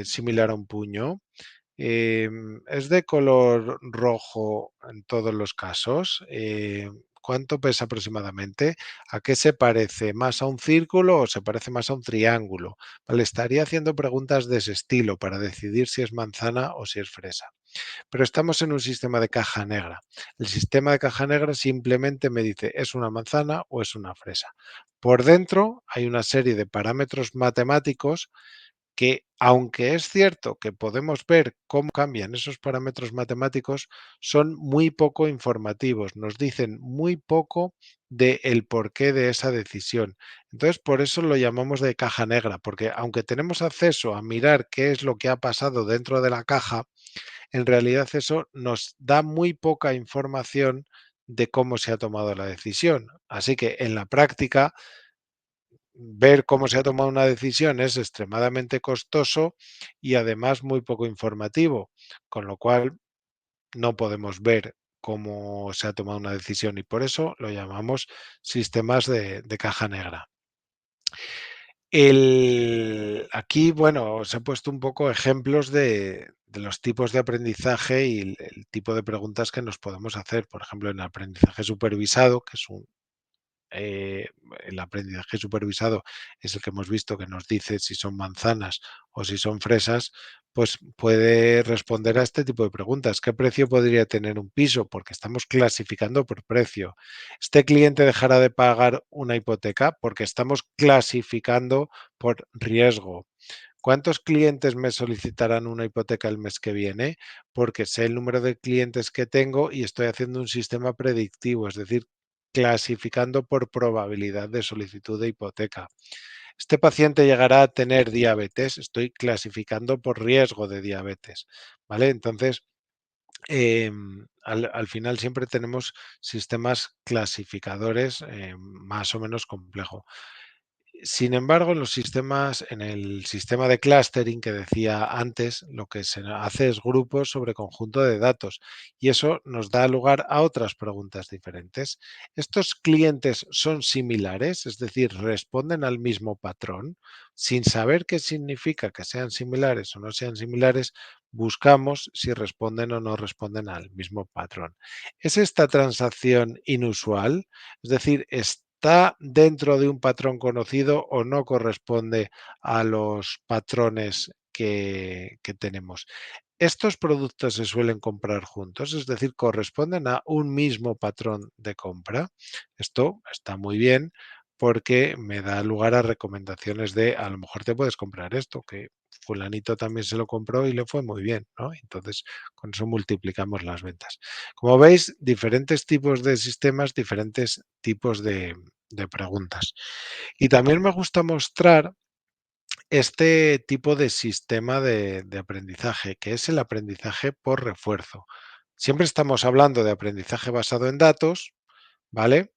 similar a un puño? ¿Es de color rojo en todos los casos? ¿Cuánto pesa aproximadamente? ¿A qué se parece? ¿Más a un círculo o se parece más a un triángulo? Vale, estaría haciendo preguntas de ese estilo para decidir si es manzana o si es fresa. Pero estamos en un sistema de caja negra. El sistema de caja negra simplemente me dice es una manzana o es una fresa. Por dentro hay una serie de parámetros matemáticos que, aunque es cierto que podemos ver cómo cambian esos parámetros matemáticos, son muy poco informativos, nos dicen muy poco del porqué de esa decisión. Entonces, por eso lo llamamos de caja negra, porque aunque tenemos acceso a mirar qué es lo que ha pasado dentro de la caja, en realidad eso nos da muy poca información de cómo se ha tomado la decisión. Así que en la práctica ver cómo se ha tomado una decisión es extremadamente costoso y además muy poco informativo, con lo cual no podemos ver cómo se ha tomado una decisión y por eso lo llamamos sistemas de caja negra. Aquí, bueno, os he puesto un poco ejemplos de los tipos de aprendizaje y el tipo de preguntas que nos podemos hacer. Por ejemplo, en aprendizaje supervisado, que es eh, el aprendizaje supervisado es el que hemos visto que nos dice si son manzanas o si son fresas, pues puede responder a este tipo de preguntas. ¿Qué precio podría tener un piso? Porque estamos clasificando por precio. ¿Este cliente dejará de pagar una hipoteca? Porque estamos clasificando por riesgo. ¿Cuántos clientes me solicitarán una hipoteca el mes que viene? Porque sé el número de clientes que tengo y estoy haciendo un sistema predictivo, es decir, clasificando por probabilidad de solicitud de hipoteca. Este paciente llegará a tener diabetes, estoy clasificando por riesgo de diabetes, ¿vale? Entonces, al final siempre tenemos sistemas clasificadores más o menos complejos. Sin embargo, en el sistema de clustering que decía antes, lo que se hace es grupos sobre conjunto de datos y eso nos da lugar a otras preguntas diferentes. ¿Estos clientes son similares? Es decir, ¿responden al mismo patrón? Sin saber qué significa que sean similares o no sean similares, buscamos si responden o no responden al mismo patrón. ¿Es esta transacción inusual? Es decir, ¿está dentro de un patrón conocido o no corresponde a los patrones que tenemos? ¿Estos productos se suelen comprar juntos? Es decir, ¿corresponden a un mismo patrón de compra? Esto está muy bien porque me da lugar a recomendaciones de a lo mejor te puedes comprar esto, que fulanito también se lo compró y le fue muy bien, ¿no? Entonces, con eso multiplicamos las ventas. Como veis, diferentes tipos de sistemas, diferentes tipos de preguntas. Y también me gusta mostrar este tipo de sistema de aprendizaje, que es el aprendizaje por refuerzo. Siempre estamos hablando de aprendizaje basado en datos, ¿vale?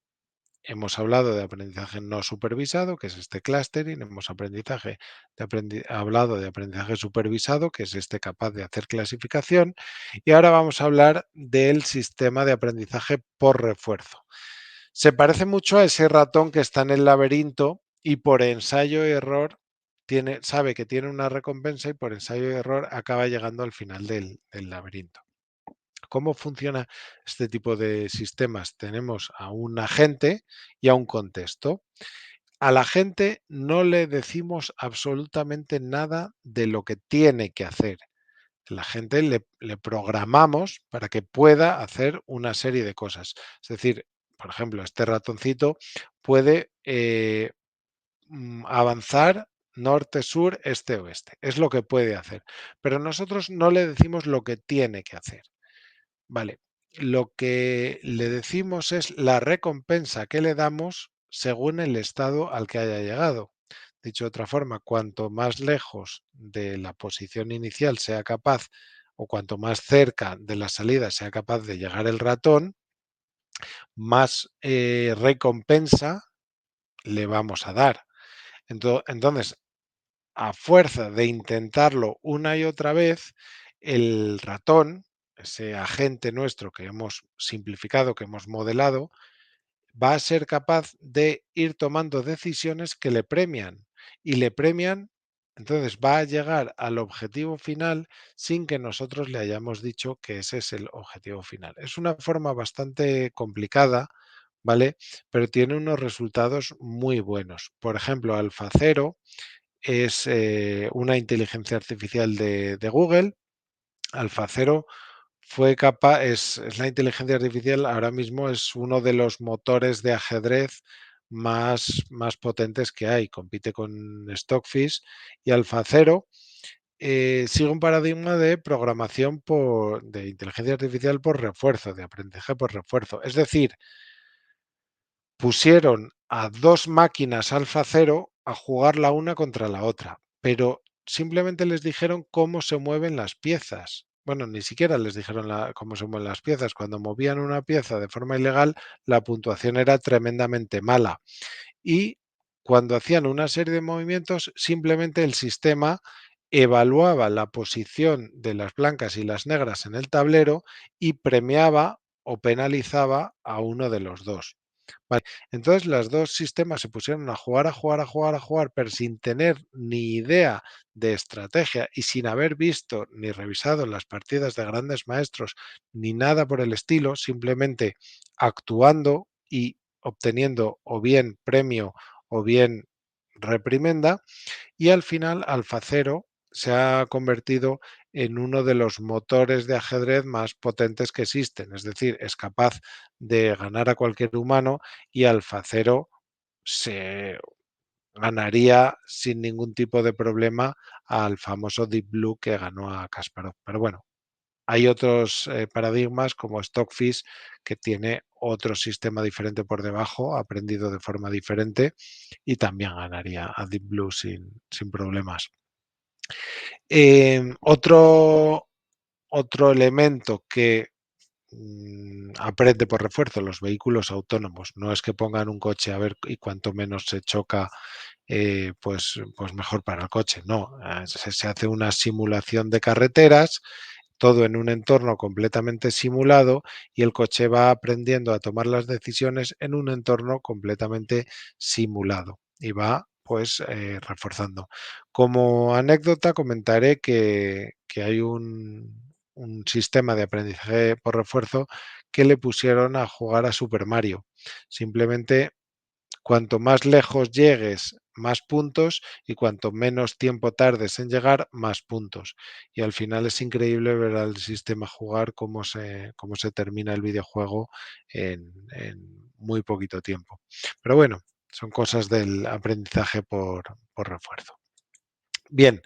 Hemos hablado de aprendizaje no supervisado, que es este clustering, hemos hablado de aprendizaje supervisado, que es este capaz de hacer clasificación, y ahora vamos a hablar del sistema de aprendizaje por refuerzo. Se parece mucho a ese ratón que está en el laberinto y por ensayo y error sabe que tiene una recompensa y por ensayo y error acaba llegando al final del laberinto. ¿Cómo funciona este tipo de sistemas? Tenemos a un agente y a un contexto. Al agente no le decimos absolutamente nada de lo que tiene que hacer. La gente le programamos para que pueda hacer una serie de cosas. Es decir, por ejemplo, este ratoncito puede avanzar norte, sur, este, oeste. Es lo que puede hacer. Pero nosotros no le decimos lo que tiene que hacer. Vale. Lo que le decimos es la recompensa que le damos según el estado al que haya llegado. Dicho de otra forma, cuanto más lejos de la posición inicial sea capaz o cuanto más cerca de la salida sea capaz de llegar el ratón, más recompensa le vamos a dar. Entonces, a fuerza de intentarlo una y otra vez, el ratón, ese agente nuestro que hemos simplificado, que hemos modelado, va a ser capaz de ir tomando decisiones que le premian y le premian, entonces va a llegar al objetivo final sin que nosotros le hayamos dicho que ese es el objetivo final. Es una forma bastante complicada, ¿vale? Pero tiene unos resultados muy buenos. Por ejemplo, AlphaZero es una inteligencia artificial de Google. AlphaZero fue capaz, es la inteligencia artificial, ahora mismo es uno de los motores de ajedrez más potentes que hay. Compite con Stockfish y AlphaZero. Sigue un paradigma de programación de inteligencia artificial por refuerzo, de aprendizaje por refuerzo. Es decir, pusieron a dos máquinas AlphaZero a jugar la una contra la otra, pero simplemente les dijeron cómo se mueven las piezas. Bueno, ni siquiera les dijeron cómo se mueven las piezas. Cuando movían una pieza de forma ilegal, la puntuación era tremendamente mala. Y cuando hacían una serie de movimientos, simplemente el sistema evaluaba la posición de las blancas y las negras en el tablero y premiaba o penalizaba a uno de los dos. Vale. Entonces los dos sistemas se pusieron a jugar, a jugar, a jugar, a jugar, pero sin tener ni idea de estrategia y sin haber visto ni revisado las partidas de grandes maestros ni nada por el estilo, simplemente actuando y obteniendo o bien premio o bien reprimenda, y al final AlphaZero se ha convertido en uno de los motores de ajedrez más potentes que existen, es decir, es capaz de ganar a cualquier humano y AlphaZero se ganaría sin ningún tipo de problema al famoso Deep Blue que ganó a Kasparov. Pero bueno, hay otros paradigmas como Stockfish que tiene otro sistema diferente por debajo, aprendido de forma diferente y también ganaría a Deep Blue sin problemas. Otro elemento que aprende por refuerzo, los vehículos autónomos. No es que pongan un coche a ver y cuanto menos se choca, pues mejor para el coche. No, se hace una simulación de carreteras, todo en un entorno completamente simulado y el coche va aprendiendo a tomar las decisiones en un entorno completamente simulado y va pues reforzando. Como anécdota comentaré que hay un sistema de aprendizaje por refuerzo que le pusieron a jugar a Super Mario. Simplemente cuanto más lejos llegues, más puntos y cuanto menos tiempo tardes en llegar, más puntos. Y al final es increíble ver al sistema jugar cómo se termina el videojuego en muy poquito tiempo. Pero bueno, son cosas del aprendizaje por refuerzo. Bien,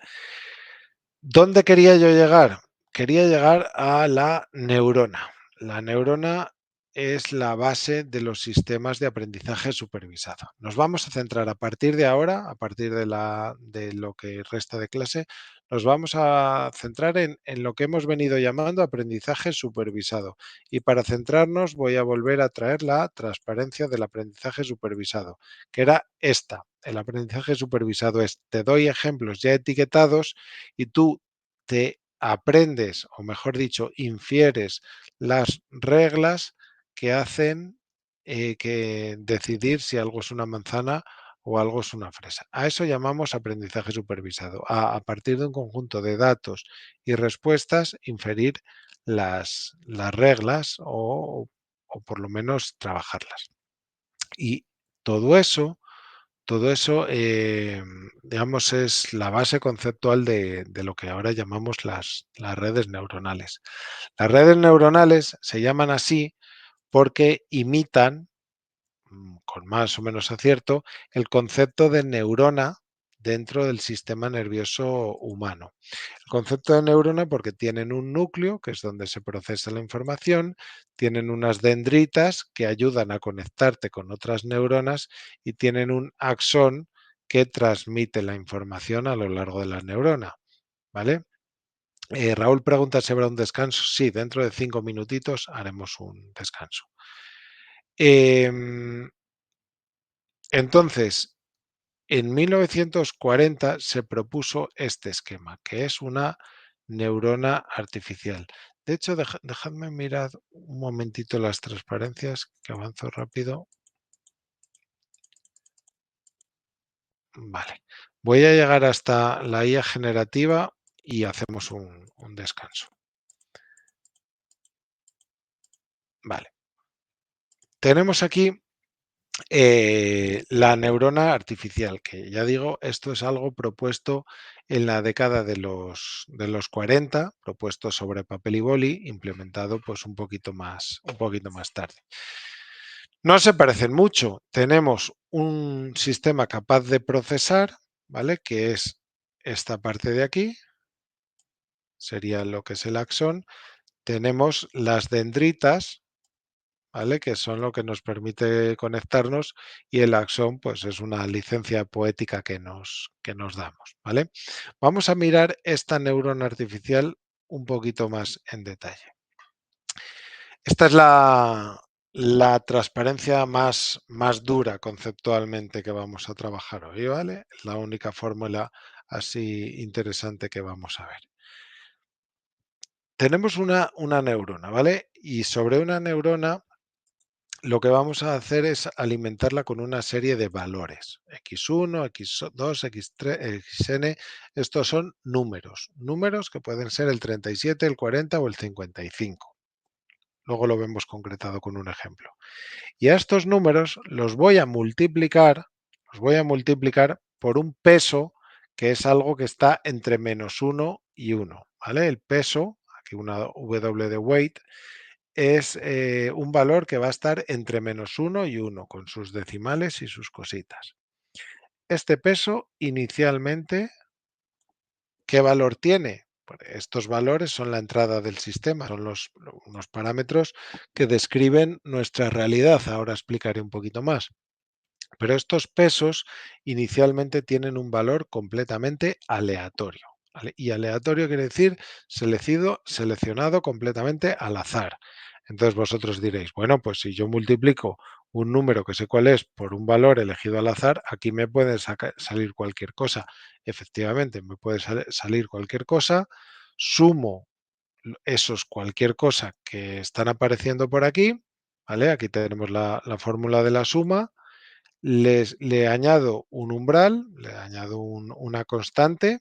¿dónde quería yo llegar? Quería llegar a la neurona. La neurona es la base de los sistemas de aprendizaje supervisado. Nos vamos a centrar a partir de ahora, a partir de lo que resta de clase, nos vamos a centrar en lo que hemos venido llamando aprendizaje supervisado. Y para centrarnos voy a volver a traer la transparencia del aprendizaje supervisado, que era esta. El aprendizaje supervisado es, te doy ejemplos ya etiquetados y tú te aprendes, o mejor dicho, infieres las reglas que hacen que decidir si algo es una manzana o algo es una fresa. A eso llamamos aprendizaje supervisado. A partir de un conjunto de datos y respuestas, inferir las reglas o por lo menos trabajarlas. Y todo eso digamos, es la base conceptual de lo que ahora llamamos las redes neuronales. Las redes neuronales se llaman así porque imitan, con más o menos acierto, el concepto de neurona dentro del sistema nervioso humano. El concepto de neurona porque tienen un núcleo, que es donde se procesa la información, tienen unas dendritas que ayudan a conectarte con otras neuronas y tienen un axón que transmite la información a lo largo de la neurona. ¿Vale? Raúl pregunta si habrá un descanso. Sí, dentro de 5 minutitos haremos un descanso. Entonces, en 1940 se propuso este esquema, que es una neurona artificial. De hecho, dejadme mirar un momentito las transparencias, que avanzo rápido. Vale. Voy a llegar hasta la IA generativa y hacemos un descanso. Vale. Tenemos aquí la neurona artificial, que ya digo, esto es algo propuesto en la década de los 40, propuesto sobre papel y boli, implementado pues un poquito más tarde. No se parecen mucho. Tenemos un sistema capaz de procesar, ¿vale? Que es esta parte de aquí, sería lo que es el axón. Tenemos las dendritas, ¿vale? Que son lo que nos permite conectarnos, y el axón pues es una licencia poética que nos damos, ¿vale? Vamos a mirar esta neurona artificial un poquito más en detalle. Esta es la transparencia más dura conceptualmente que vamos a trabajar hoy, ¿vale? La única fórmula así interesante que vamos a ver. Tenemos una neurona, ¿vale? Y sobre una neurona lo que vamos a hacer es alimentarla con una serie de valores. X1, X2, X3, Xn. Estos son números que pueden ser el 37, el 40 o el 55. Luego lo vemos concretado con un ejemplo. Y a estos números los voy a multiplicar por un peso, que es algo que está entre -1 y 1. ¿Vale? El peso, aquí una W de weight, es un valor que va a estar entre -1 y 1, con sus decimales y sus cositas. Este peso inicialmente, ¿qué valor tiene? Pues estos valores son la entrada del sistema, son unos parámetros que describen nuestra realidad. Ahora explicaré un poquito más. Pero estos pesos inicialmente tienen un valor completamente aleatorio. ¿Vale? Y aleatorio quiere decir seleccionado completamente al azar. Entonces vosotros diréis, bueno, pues si yo multiplico un número que sé cuál es por un valor elegido al azar, aquí me puede salir cualquier cosa. Efectivamente, me puede salir cualquier cosa, sumo esos cualquier cosa que están apareciendo por aquí, ¿vale? Aquí tenemos la fórmula de la suma. Le añado un umbral, le añado una constante,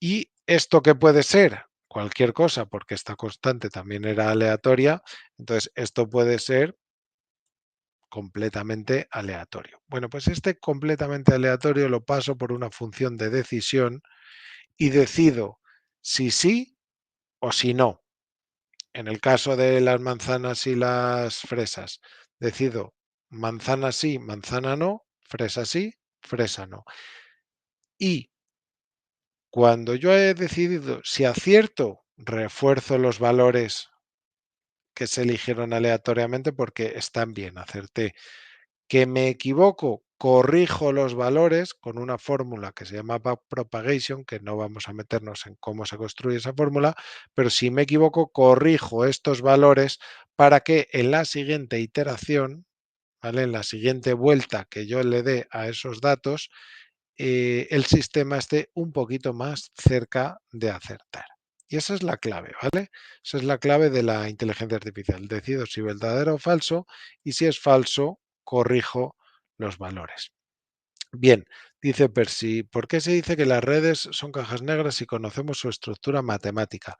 y esto que puede ser cualquier cosa, porque esta constante también era aleatoria, entonces esto puede ser completamente aleatorio. Bueno, pues este completamente aleatorio lo paso por una función de decisión y decido si sí o si no. En el caso de las manzanas y las fresas, decido manzana sí, manzana no, fresa sí, fresa no. Y cuando yo he decidido si acierto, refuerzo los valores que se eligieron aleatoriamente porque están bien, acerté. Que me equivoco, corrijo los valores con una fórmula que se llama backpropagation, que no vamos a meternos en cómo se construye esa fórmula, pero si me equivoco, corrijo estos valores para que en la siguiente iteración, ¿vale? En la siguiente vuelta que yo le dé a esos datos, el sistema esté un poquito más cerca de acertar. Y esa es la clave, ¿vale? Esa es la clave de la inteligencia artificial. Decido si verdadero o falso, y si es falso, corrijo los valores. Bien, dice Percy, ¿por qué se dice que las redes son cajas negras si conocemos su estructura matemática?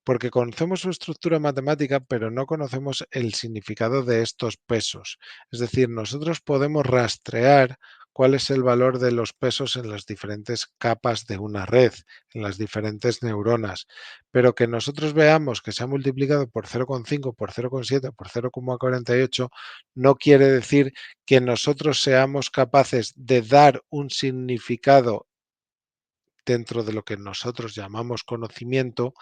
Porque conocemos su estructura matemática, pero no conocemos el significado de estos pesos. Es decir, nosotros podemos rastrear cuál es el valor de los pesos en las diferentes capas de una red, en las diferentes neuronas, pero que nosotros veamos que se ha multiplicado por 0,5, por 0,7, por 0,48, no quiere decir que nosotros seamos capaces de dar un significado dentro de lo que nosotros llamamos conocimiento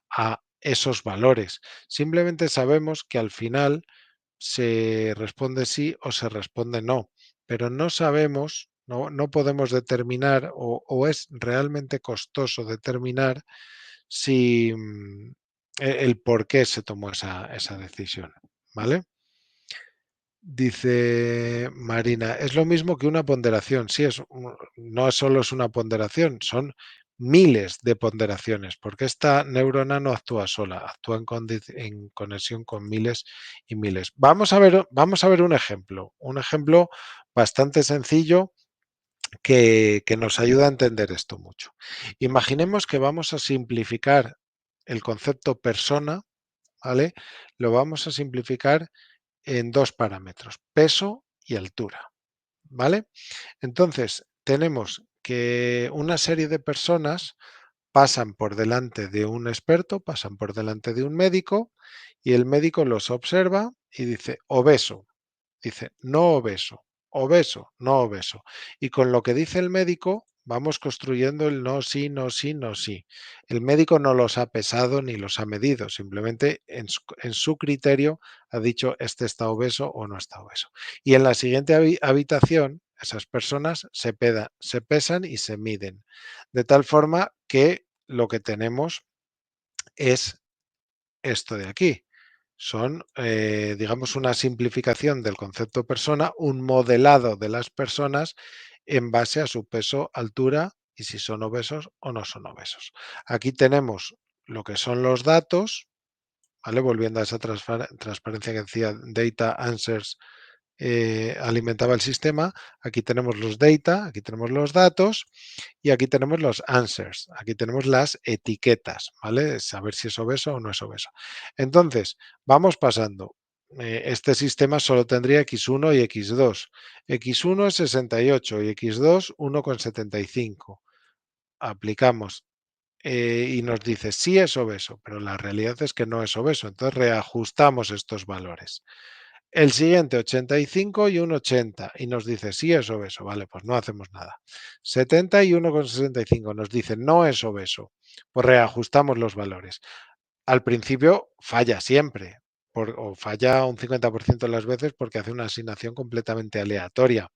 a esos valores. Simplemente sabemos que al final se responde sí o se responde no, pero no sabemos, no podemos determinar, o es realmente costoso determinar si el por qué se tomó esa decisión. ¿Vale? Dice Marina, es lo mismo que una ponderación. Sí, no solo es una ponderación, son miles de ponderaciones, porque esta neurona no actúa sola, actúa en conexión con miles y miles. Vamos a ver un ejemplo bastante sencillo que nos ayuda a entender esto mucho. Imaginemos que vamos a simplificar el concepto persona, ¿vale? Lo vamos a simplificar en dos parámetros, peso y altura, ¿vale? Entonces, tenemos que una serie de personas pasan por delante de un experto, pasan por delante de un médico y el médico los observa y dice obeso, dice no obeso, obeso, no obeso. Y con lo que dice el médico vamos construyendo el no, sí, no, sí, no, sí. El médico no los ha pesado ni los ha medido, simplemente en su criterio ha dicho este está obeso o no está obeso. Y en la siguiente habitación, esas personas se pesan y se miden, de tal forma que lo que tenemos es esto de aquí. Son, digamos, una simplificación del concepto persona, un modelado de las personas en base a su peso, altura y si son obesos o no son obesos. Aquí tenemos lo que son los datos, ¿vale? Volviendo a esa transparencia que decía Data Answers alimentaba el sistema. Aquí tenemos los data, aquí tenemos los datos y aquí tenemos los answers. Aquí tenemos las etiquetas, ¿vale? Saber si es obeso o no es obeso. Entonces, vamos pasando. Este sistema solo tendría X1 y X2. X1 es 68 y X2 1,75. Aplicamos y nos dice sí es obeso, pero la realidad es que no es obeso. Entonces reajustamos estos valores. El siguiente 85 y un 80 y nos dice sí es obeso, vale, pues no hacemos nada. 70 y 1,65 nos dice no es obeso, pues reajustamos los valores. Al principio falla siempre, o falla un 50% de las veces porque hace una asignación completamente aleatoria.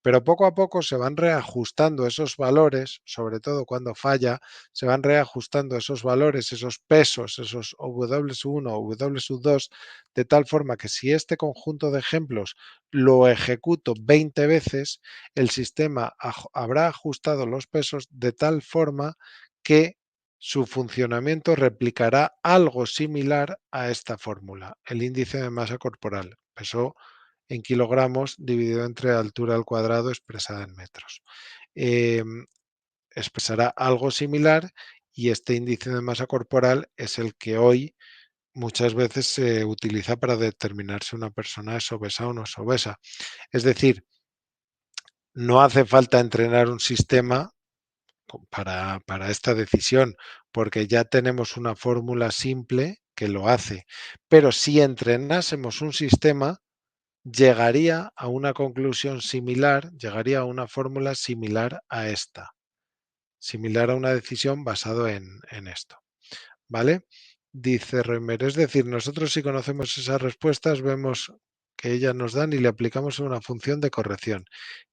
Pero poco a poco se van reajustando esos valores, sobre todo cuando falla, se van reajustando esos valores, esos pesos, esos W1 o W2, de tal forma que si este conjunto de ejemplos lo ejecuto 20 veces, el sistema habrá ajustado los pesos de tal forma que su funcionamiento replicará algo similar a esta fórmula, el índice de masa corporal, peso en kilogramos dividido entre altura al cuadrado expresada en metros. Eh, Expresará algo similar y este índice de masa corporal es el que hoy muchas veces se utiliza para determinar si una persona es obesa o no es obesa. Es decir, no hace falta entrenar un sistema para esta decisión, porque ya tenemos una fórmula simple que lo hace. Pero si entrenásemos un sistema, llegaría a una conclusión similar, llegaría a una fórmula similar a esta, similar a una decisión basado en esto, ¿vale? Dice Reimer, es decir, nosotros si conocemos esas respuestas, vemos que ellas nos dan y le aplicamos una función de corrección.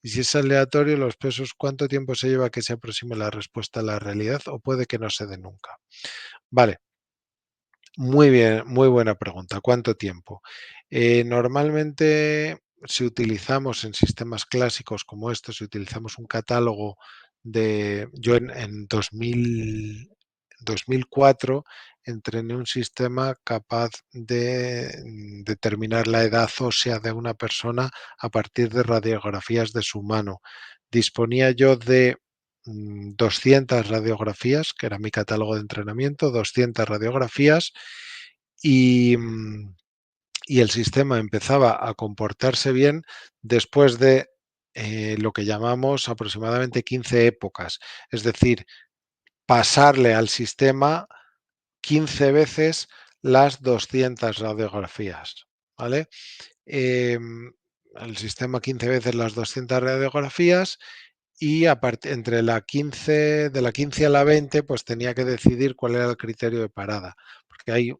Y si es aleatorio, los pesos, ¿cuánto tiempo se lleva que se aproxime la respuesta a la realidad o puede que no se dé nunca? Vale, muy bien, muy buena pregunta. ¿Cuánto tiempo? Normalmente, si utilizamos en sistemas clásicos como estos, si utilizamos un catálogo de... Yo en 2004 entrené un sistema capaz de determinar la edad ósea de una persona a partir de radiografías de su mano. Disponía yo de 200 radiografías, que era mi catálogo de entrenamiento, 200 radiografías y, y el sistema empezaba a comportarse bien después de lo que llamamos aproximadamente 15 épocas. Es decir, pasarle al sistema 15 veces las 200 radiografías. ¿Vale? Eh, el sistema 15 veces las 200 radiografías y entre de la 15 a la 20, pues tenía que decidir cuál era el criterio de parada, porque hay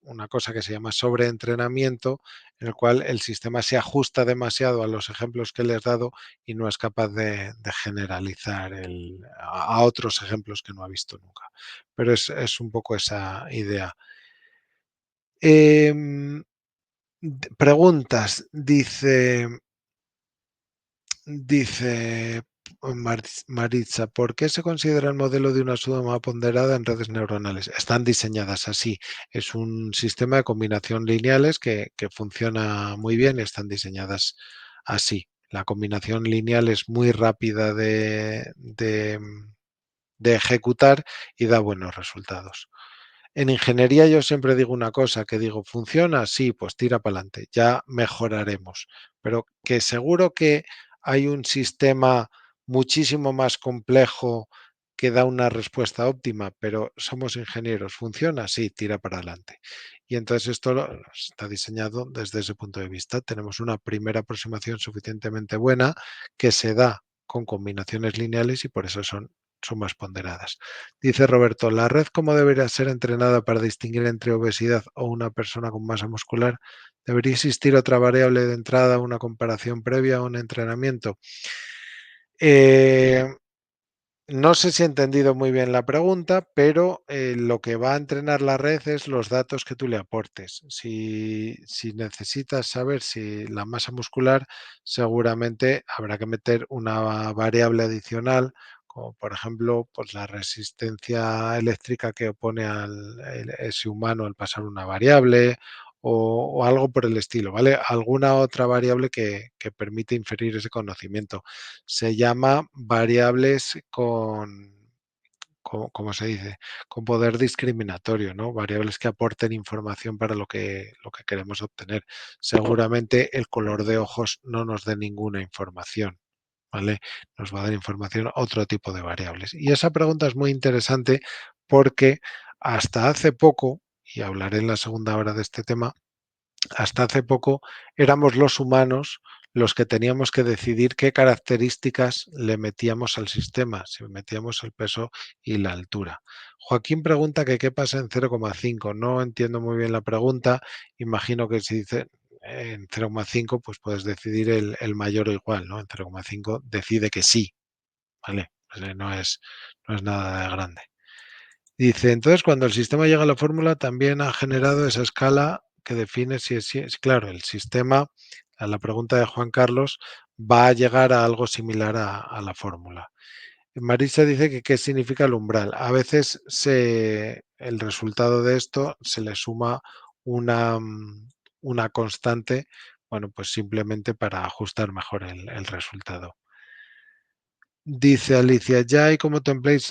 una cosa que se llama sobreentrenamiento, en el cual el sistema se ajusta demasiado a los ejemplos que le has dado y no es capaz de generalizar a otros ejemplos que no ha visto nunca. Pero es un poco esa idea. Preguntas, dice, Maritza, ¿por qué se considera el modelo de una suma ponderada en redes neuronales? Están diseñadas así. Es un sistema de combinación lineales que funciona muy bien y están diseñadas así. La combinación lineal es muy rápida de ejecutar y da buenos resultados. En ingeniería yo siempre digo una cosa, que digo, ¿funciona? Sí, pues tira para adelante, ya mejoraremos. Pero que seguro que hay un sistema muchísimo más complejo que da una respuesta óptima, pero somos ingenieros, ¿funciona? Sí, tira para adelante. Y entonces esto está diseñado desde ese punto de vista. Tenemos una primera aproximación suficientemente buena que se da con combinaciones lineales y por eso son más ponderadas. Dice Roberto, ¿la red cómo debería ser entrenada para distinguir entre obesidad o una persona con masa muscular? ¿Debería existir otra variable de entrada, una comparación previa a un entrenamiento? Eh, no sé si he entendido muy bien la pregunta, pero lo que va a entrenar la red es los datos que tú le aportes. Si necesitas saber si la masa muscular, seguramente habrá que meter una variable adicional, como por ejemplo pues la resistencia eléctrica que opone ese humano al pasar una variable o algo por el estilo, ¿vale? Alguna otra variable que permite inferir ese conocimiento. Se llama variables ¿cómo se dice? Con poder discriminatorio, ¿no? Variables que aporten información para lo que queremos obtener. Seguramente el color de ojos no nos dé ninguna información, ¿vale? Nos va a dar información otro tipo de variables. Y esa pregunta es muy interesante porque hasta hace poco, y hablaré en la segunda hora de este tema, hasta hace poco éramos los humanos los que teníamos que decidir qué características le metíamos al sistema, si metíamos el peso y la altura. Joaquín pregunta que qué pasa en 0,5. No entiendo muy bien la pregunta. Imagino que si dice en 0,5, pues puedes decidir el mayor o igual, ¿no? En 0,5 decide que sí, ¿vale? No es nada de grande. Dice, entonces cuando el sistema llega a la fórmula también ha generado esa escala que define si es claro, el sistema, a la pregunta de Juan Carlos, va a llegar a algo similar a la fórmula. Marisa dice que qué significa el umbral. A veces el resultado de esto se le suma una constante, bueno, pues simplemente para ajustar mejor el resultado. Dice Alicia, ya hay como templates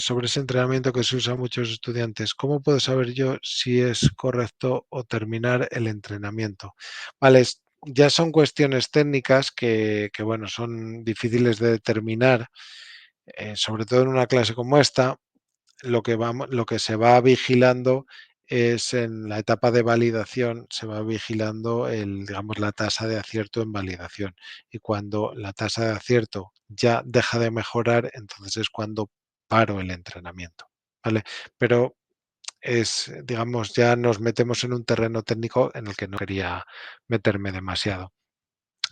sobre ese entrenamiento que se usa a muchos estudiantes. ¿Cómo puedo saber yo si es correcto o terminar el entrenamiento? Vale, ya son cuestiones técnicas que, bueno, son difíciles de determinar, sobre todo en una clase como esta. Lo que se va vigilando es en la etapa de validación, se va vigilando digamos, la tasa de acierto en validación. Y cuando la tasa de acierto ya deja de mejorar, entonces es cuando paro el entrenamiento. ¿Vale? Pero digamos, ya nos metemos en un terreno técnico en el que no quería meterme demasiado.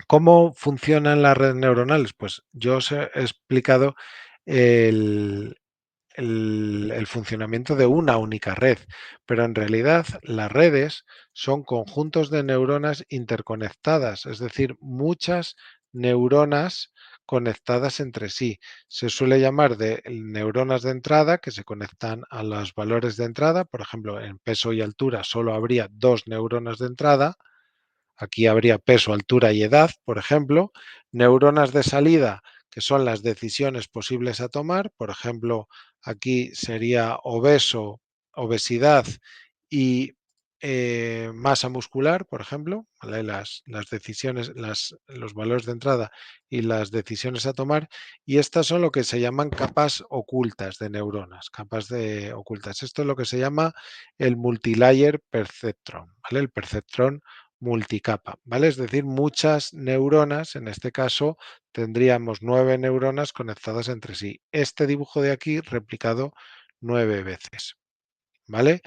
¿Cómo funcionan las redes neuronales? Pues yo os he explicado el, el funcionamiento de una única red, pero en realidad las redes son conjuntos de neuronas interconectadas, es decir, muchas neuronas conectadas entre sí. Se suele llamar de neuronas de entrada que se conectan a los valores de entrada, por ejemplo, en peso y altura solo habría dos neuronas de entrada. Aquí habría peso, altura y edad, por ejemplo. Neuronas de salida, que son las decisiones posibles a tomar. Por ejemplo, aquí sería obesidad y masa muscular, por ejemplo, ¿vale? Las decisiones, los valores de entrada y las decisiones a tomar. Y estas son lo que se llaman capas ocultas de neuronas, capas ocultas. Esto es lo que se llama el multilayer perceptron, ¿vale? El perceptrón multicapa, ¿vale? Es decir, muchas neuronas, en este caso tendríamos 9 neuronas conectadas entre sí. Este dibujo de aquí replicado 9 veces, ¿vale?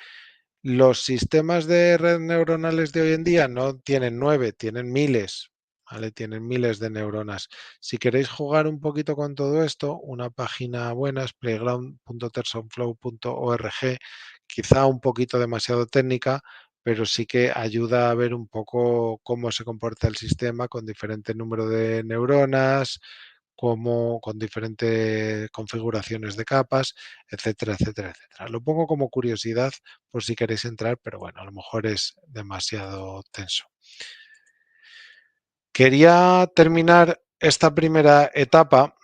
Los sistemas de red neuronales de hoy en día no tienen 9, tienen miles, ¿vale? Tienen miles de neuronas. Si queréis jugar un poquito con todo esto, una página buena es playground.tersonflow.org, quizá un poquito demasiado técnica, pero sí que ayuda a ver un poco cómo se comporta el sistema con diferente número de neuronas, como con diferentes configuraciones de capas, etcétera, etcétera, etcétera. Lo pongo como curiosidad por si queréis entrar, pero bueno, a lo mejor es demasiado tenso. Quería terminar esta primera etapa,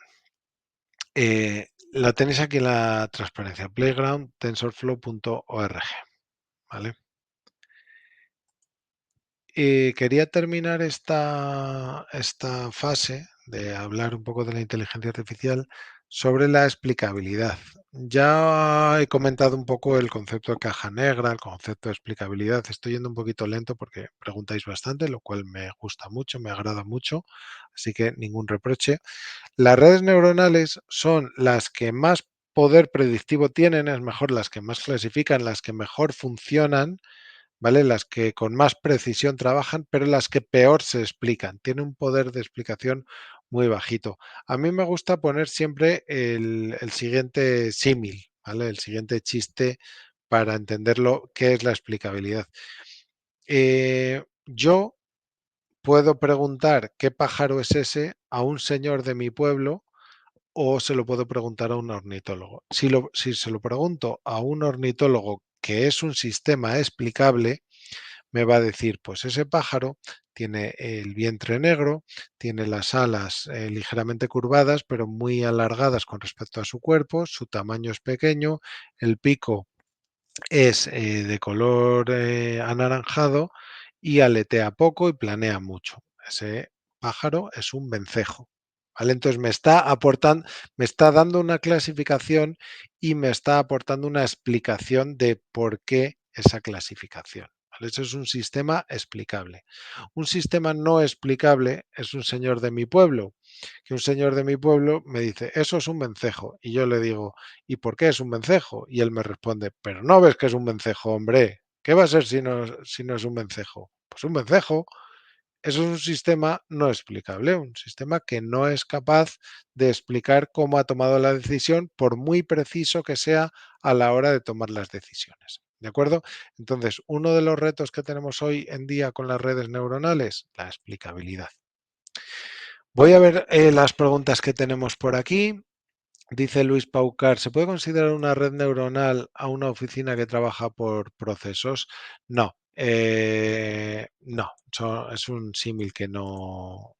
la tenéis aquí en la transparencia, playground tensorflow.org, ¿vale? Quería terminar esta fase de hablar un poco de la inteligencia artificial sobre la explicabilidad. Ya he comentado un poco el concepto de caja negra, el concepto de explicabilidad. Estoy yendo un poquito lento porque preguntáis bastante, lo cual me gusta mucho, me agrada mucho, así que ningún reproche. Las redes neuronales son las que más poder predictivo tienen, es mejor, las que más clasifican, las que mejor funcionan, ¿vale? Las que con más precisión trabajan, pero las que peor se explican. Tiene un poder de explicación muy bajito. A mí me gusta poner siempre el siguiente símil, ¿vale? El siguiente chiste para entenderlo, qué es la explicabilidad. Yo puedo preguntar qué pájaro es ese a un señor de mi pueblo o se lo puedo preguntar a un ornitólogo. Si se lo pregunto a un ornitólogo, que es un sistema explicable, me va a decir, pues ese pájaro tiene el vientre negro, tiene las alas ligeramente curvadas, pero muy alargadas con respecto a su cuerpo, su tamaño es pequeño, el pico es de color anaranjado y aletea poco y planea mucho. Ese pájaro es un vencejo. ¿Vale? Entonces me está dando una clasificación y me está aportando una explicación de por qué esa clasificación. ¿Vale? Eso es un sistema explicable. Un sistema no explicable es un señor de mi pueblo, que un señor de mi pueblo me dice, eso es un vencejo. Y yo le digo, ¿y por qué es un vencejo? Y él me responde, pero no ves que es un vencejo, hombre. ¿Qué va a ser si no es un vencejo? Pues un vencejo. Eso es un sistema no explicable, un sistema que no es capaz de explicar cómo ha tomado la decisión, por muy preciso que sea a la hora de tomar las decisiones. ¿De acuerdo? Entonces, uno de los retos que tenemos hoy en día con las redes neuronales, la explicabilidad. Voy a ver las preguntas que tenemos por aquí. Dice Luis Paucar, ¿se puede considerar una red neuronal a una oficina que trabaja por procesos? No, no, es un símil que no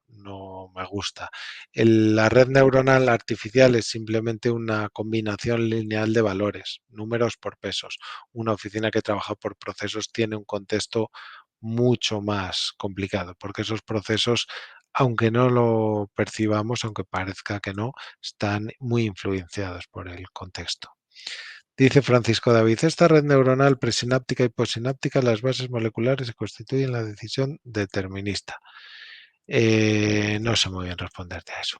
me gusta. La red neuronal artificial es simplemente una combinación lineal de valores, números por pesos. Una oficina que trabaja por procesos tiene un contexto mucho más complicado, porque esos procesos, aunque no lo percibamos, aunque parezca que no, están muy influenciados por el contexto. Dice Francisco David, esta red neuronal presináptica y postsináptica, las bases moleculares se constituyen la decisión determinista. No sé muy bien responderte a eso.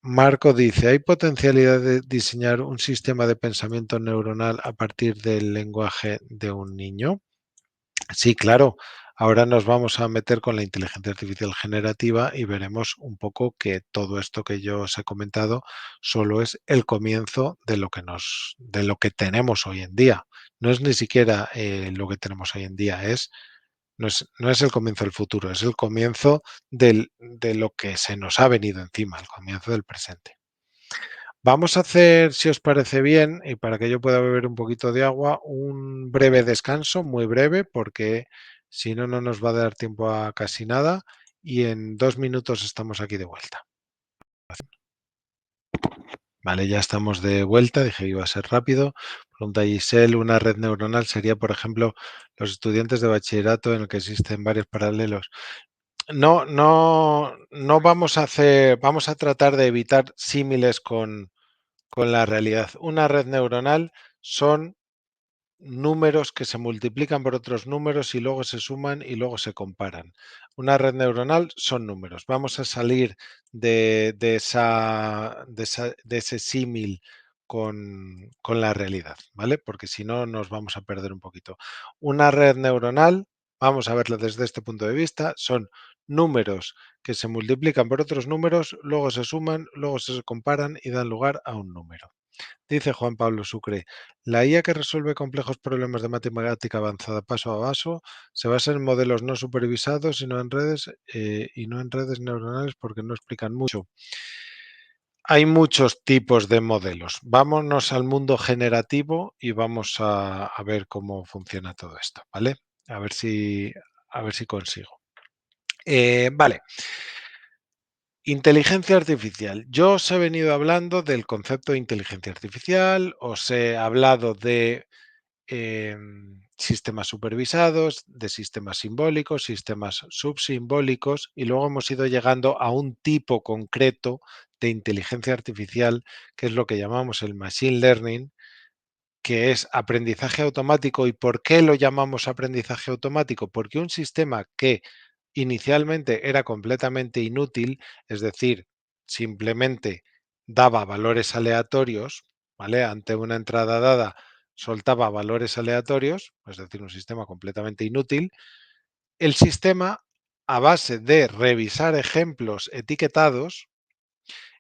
Marco dice, ¿hay potencialidad de diseñar un sistema de pensamiento neuronal a partir del lenguaje de un niño? Sí, claro. Ahora nos vamos a meter con la inteligencia artificial generativa y veremos un poco que todo esto que yo os he comentado solo es el comienzo de de lo que tenemos hoy en día. No es ni siquiera lo que tenemos hoy en día, no es el comienzo del futuro, es el comienzo de lo que se nos ha venido encima, el comienzo del presente. Vamos a hacer, si os parece bien, y para que yo pueda beber un poquito de agua, un breve descanso, muy breve, porque si no, no nos va a dar tiempo a casi nada. Y en 2 minutos estamos aquí de vuelta. Vale, ya estamos de vuelta. Dije que iba a ser rápido. Pregunta Giselle, una red neuronal sería, por ejemplo, los estudiantes de bachillerato en el que existen varios paralelos. No vamos a hacer, vamos a tratar de evitar símiles con la realidad. Una red neuronal son números que se multiplican por otros números y luego se suman y luego se comparan. Una red neuronal son números. Vamos a salir de ese símil con la realidad, ¿vale? Porque si no nos vamos a perder un poquito. Una red neuronal, vamos a verla desde este punto de vista, son números que se multiplican por otros números, luego se suman, luego se comparan y dan lugar a un número. Dice Juan Pablo Sucre, la IA que resuelve complejos problemas de matemática avanzada paso a paso se basa en modelos no supervisados y no en redes neuronales porque no explican mucho. Hay muchos tipos de modelos. Vámonos al mundo generativo y vamos a ver cómo funciona todo esto, ¿vale? A ver si, a ver si consigo. Vale, inteligencia artificial. Yo os he venido hablando del concepto de inteligencia artificial, os he hablado de sistemas supervisados, de sistemas simbólicos, sistemas subsimbólicos, y luego hemos ido llegando a un tipo concreto de inteligencia artificial, que es lo que llamamos el machine learning, que es aprendizaje automático. ¿Y por qué lo llamamos aprendizaje automático? Porque un sistema que inicialmente era completamente inútil, es decir, simplemente daba valores aleatorios, ¿vale? Ante una entrada dada soltaba valores aleatorios, es decir, un sistema completamente inútil. El sistema, a base de revisar ejemplos etiquetados,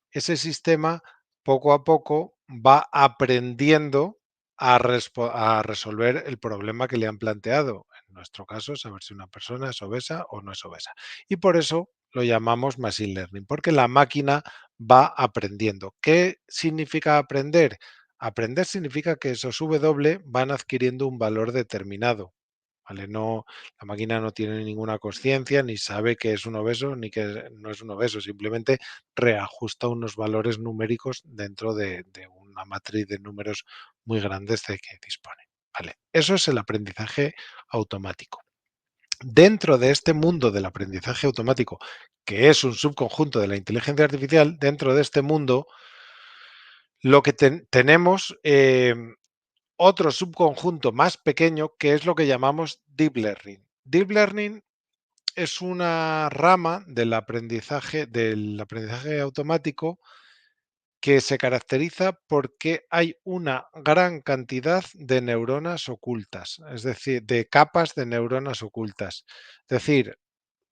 ese sistema poco a poco va aprendiendo a resolver el problema que le han planteado. En nuestro caso, saber si una persona es obesa o no es obesa. Y por eso lo llamamos machine learning, porque la máquina va aprendiendo. ¿Qué significa aprender? Aprender significa que esos W van adquiriendo un valor determinado. ¿Vale? No, la máquina no tiene ninguna conciencia, ni sabe que es un obeso, ni que no es un obeso, simplemente reajusta unos valores numéricos dentro de una matriz de números muy grandes de que dispone. ¿Vale? Eso es el aprendizaje automático. Dentro de este mundo del aprendizaje automático, que es un subconjunto de la inteligencia artificial, dentro de este mundo, lo que tenemos otro subconjunto más pequeño, que es lo que llamamos deep learning. Deep learning es una rama del aprendizaje automático que se caracteriza porque hay una gran cantidad de neuronas ocultas, es decir, de capas de neuronas ocultas. Es decir,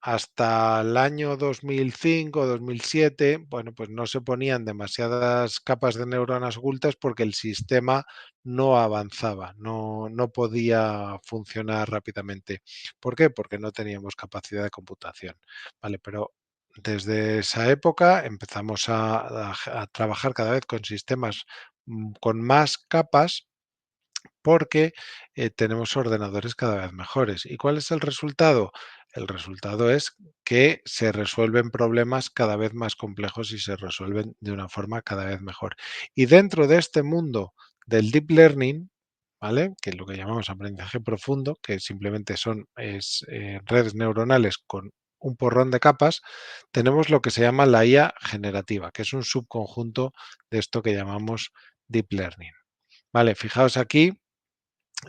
hasta el año 2005, 2007, bueno, pues no se ponían demasiadas capas de neuronas ocultas porque el sistema no avanzaba, no podía funcionar rápidamente. ¿Por qué? Porque no teníamos capacidad de computación. Vale, pero desde esa época empezamos a trabajar cada vez con sistemas con más capas porque tenemos ordenadores cada vez mejores. ¿Y cuál es el resultado? El resultado es que se resuelven problemas cada vez más complejos y se resuelven de una forma cada vez mejor. Y dentro de este mundo del deep learning, ¿vale? Que es lo que llamamos aprendizaje profundo, que simplemente son redes neuronales con un porrón de capas, tenemos lo que se llama la IA generativa, que es un subconjunto de esto que llamamos deep learning. Vale, fijaos aquí,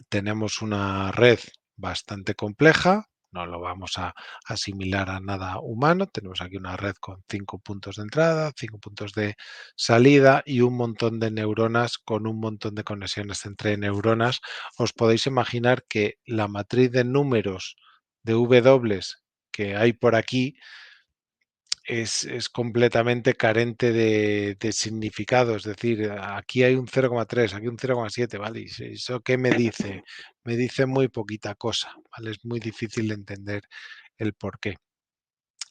tenemos una red bastante compleja, no lo vamos a asimilar a nada humano. Tenemos aquí una red con 5 puntos de entrada, 5 puntos de salida y un montón de neuronas con un montón de conexiones entre neuronas. Os podéis imaginar que la matriz de números de W que hay por aquí es completamente carente de significado. Es decir, aquí hay un 0,3, aquí un 0,7, ¿vale? ¿Y eso qué me dice? Me dice muy poquita cosa, ¿vale? Es muy difícil de entender el porqué.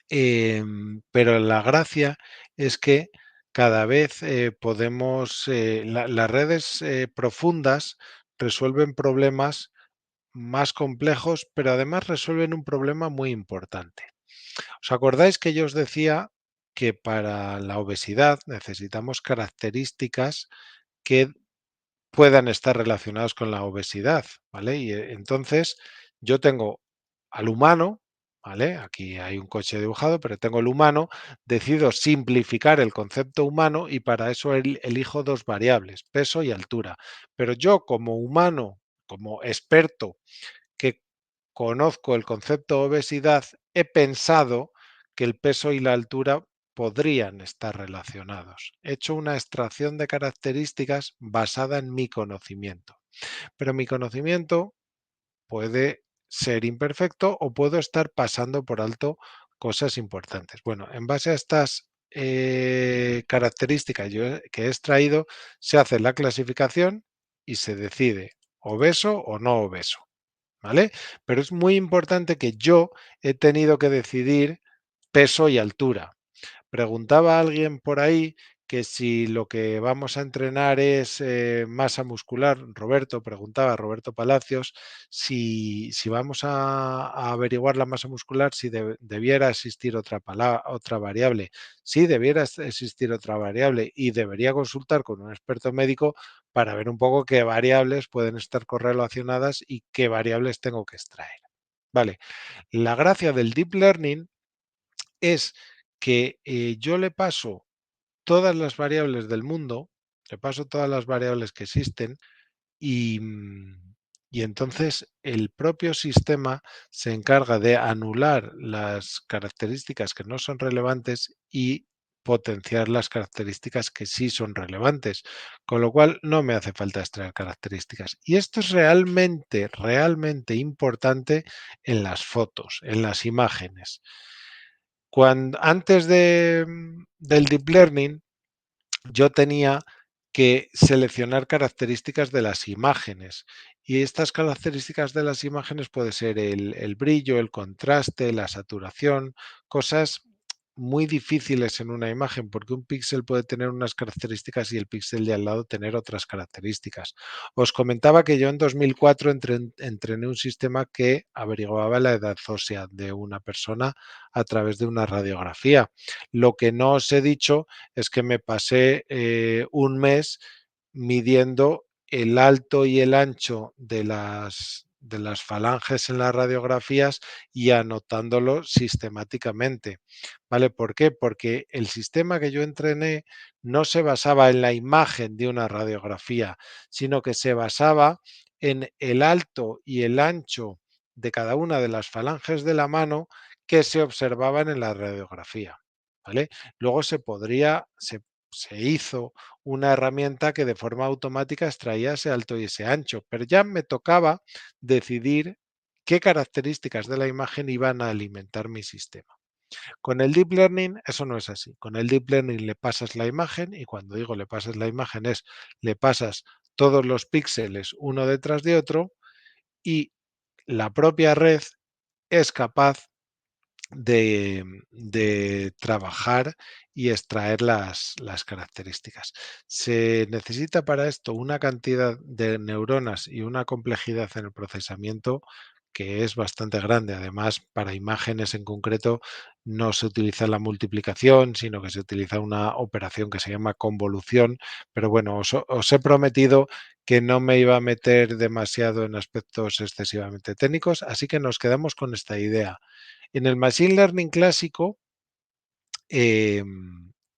Pero la gracia es que cada vez podemos, las redes profundas resuelven problemas más complejos, pero además resuelven un problema muy importante. ¿Os acordáis que yo os decía que para la obesidad necesitamos características que puedan estar relacionadas con la obesidad? ¿Vale? Y entonces yo tengo al humano, ¿vale? Aquí hay un coche dibujado, pero tengo el humano, decido simplificar el concepto humano y para eso elijo dos variables, peso y altura. Pero yo como humano, como experto que conozco el concepto obesidad, he pensado que el peso y la altura podrían estar relacionados. He hecho una extracción de características basada en mi conocimiento. Pero mi conocimiento puede ser imperfecto o puedo estar pasando por alto cosas importantes. Bueno, en base a estas características que he extraído, se hace la clasificación y se decide obeso o no obeso. ¿Vale? Pero es muy importante que yo he tenido que decidir peso y altura. Preguntaba a alguien por ahí que si lo que vamos a entrenar es masa muscular, Roberto Palacios, si vamos a averiguar la masa muscular, si debiera existir otra variable. Sí, debiera existir otra variable y debería consultar con un experto médico para ver un poco qué variables pueden estar correlacionadas y qué variables tengo que extraer. Vale, la gracia del deep learning es que yo le paso todas las variables del mundo, le paso todas las variables que existen y, y entonces el propio sistema se encarga de anular las características que no son relevantes y potenciar las características que sí son relevantes, con lo cual no me hace falta extraer características. Y esto es realmente importante en las fotos, en las imágenes. Antes del deep learning, yo tenía que seleccionar características de las imágenes. Y estas características de las imágenes puede ser el brillo, el contraste, la saturación, cosas muy difíciles en una imagen, porque un píxel puede tener unas características y el píxel de al lado tener otras características. Os comentaba que yo en 2004 entrené un sistema que averiguaba la edad ósea de una persona a través de una radiografía. Lo que no os he dicho es que me pasé un mes midiendo el alto y el ancho de las falanges en las radiografías y anotándolo sistemáticamente. ¿Vale? ¿Por qué? Porque el sistema que yo entrené no se basaba en la imagen de una radiografía, sino que se basaba en el alto y el ancho de cada una de las falanges de la mano que se observaban en la radiografía. ¿Vale? Luego se hizo una herramienta que de forma automática extraía ese alto y ese ancho, pero ya me tocaba decidir qué características de la imagen iban a alimentar mi sistema. Con el deep learning eso no es así. Con el deep learning le pasas la imagen y cuando digo le pasas la imagen es le pasas todos los píxeles uno detrás de otro y la propia red es capaz de trabajar y extraer las características. Se necesita para esto una cantidad de neuronas y una complejidad en el procesamiento que es bastante grande. Además, para imágenes en concreto no se utiliza la multiplicación, sino que se utiliza una operación que se llama convolución. Pero bueno, os he prometido que no me iba a meter demasiado en aspectos excesivamente técnicos, así que nos quedamos con esta idea. En el Machine Learning clásico, eh,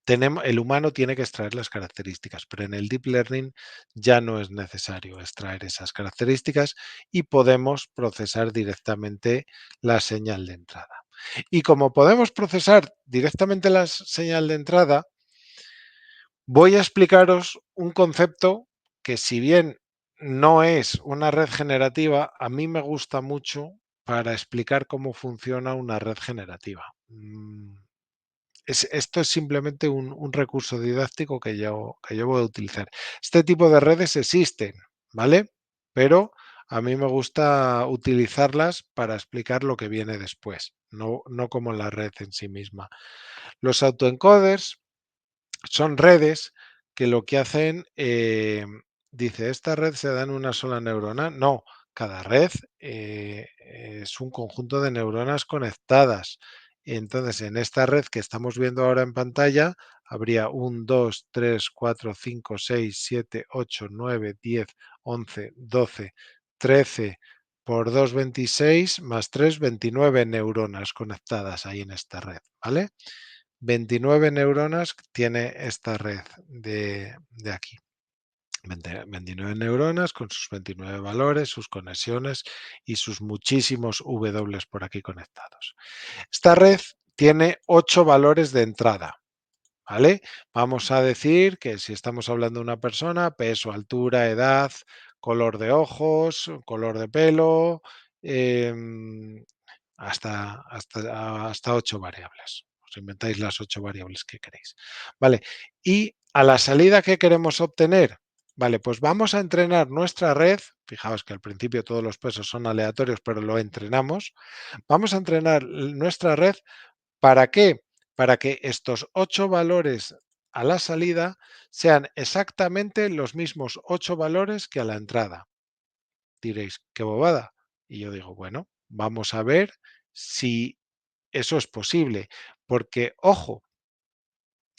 el humano tiene que extraer las características, pero en el Deep Learning ya no es necesario extraer esas características y podemos procesar directamente la señal de entrada. Y como podemos procesar directamente la señal de entrada, voy a explicaros un concepto que si bien no es una red generativa, a mí me gusta mucho para explicar cómo funciona una red generativa. Esto es simplemente un recurso didáctico que yo voy a utilizar. Este tipo de redes existen, ¿vale? Pero a mí me gusta utilizarlas para explicar lo que viene después, no como la red en sí misma. Los autoencoders son redes que lo que hacen, dice, ¿esta red se da en una sola neurona? No, cada red es un conjunto de neuronas conectadas. Entonces, en esta red que estamos viendo ahora en pantalla, habría 1, 2, 3, 4, 5, 6, 7, 8, 9, 10, 11, 12, 13 por 2, 26, más 3, 29 neuronas conectadas ahí en esta red, ¿vale? 29 neuronas tiene esta red de aquí. 29 neuronas con sus 29 valores, sus conexiones y sus muchísimos W por aquí conectados. Esta red tiene 8 valores de entrada. ¿Vale? Vamos a decir que si estamos hablando de una persona, peso, altura, edad, color de ojos, color de pelo, hasta 8 variables. Os inventáis las 8 variables que queréis. Vale. Y a la salida, ¿qué queremos obtener? Vale, pues vamos a entrenar nuestra red. Fijaos que al principio todos los pesos son aleatorios, pero lo entrenamos. Vamos a entrenar nuestra red. ¿Para qué? Para que estos 8 valores a la salida sean exactamente los mismos 8 valores que a la entrada. Diréis, qué bobada. Y yo digo, bueno, vamos a ver si eso es posible. Porque, ojo,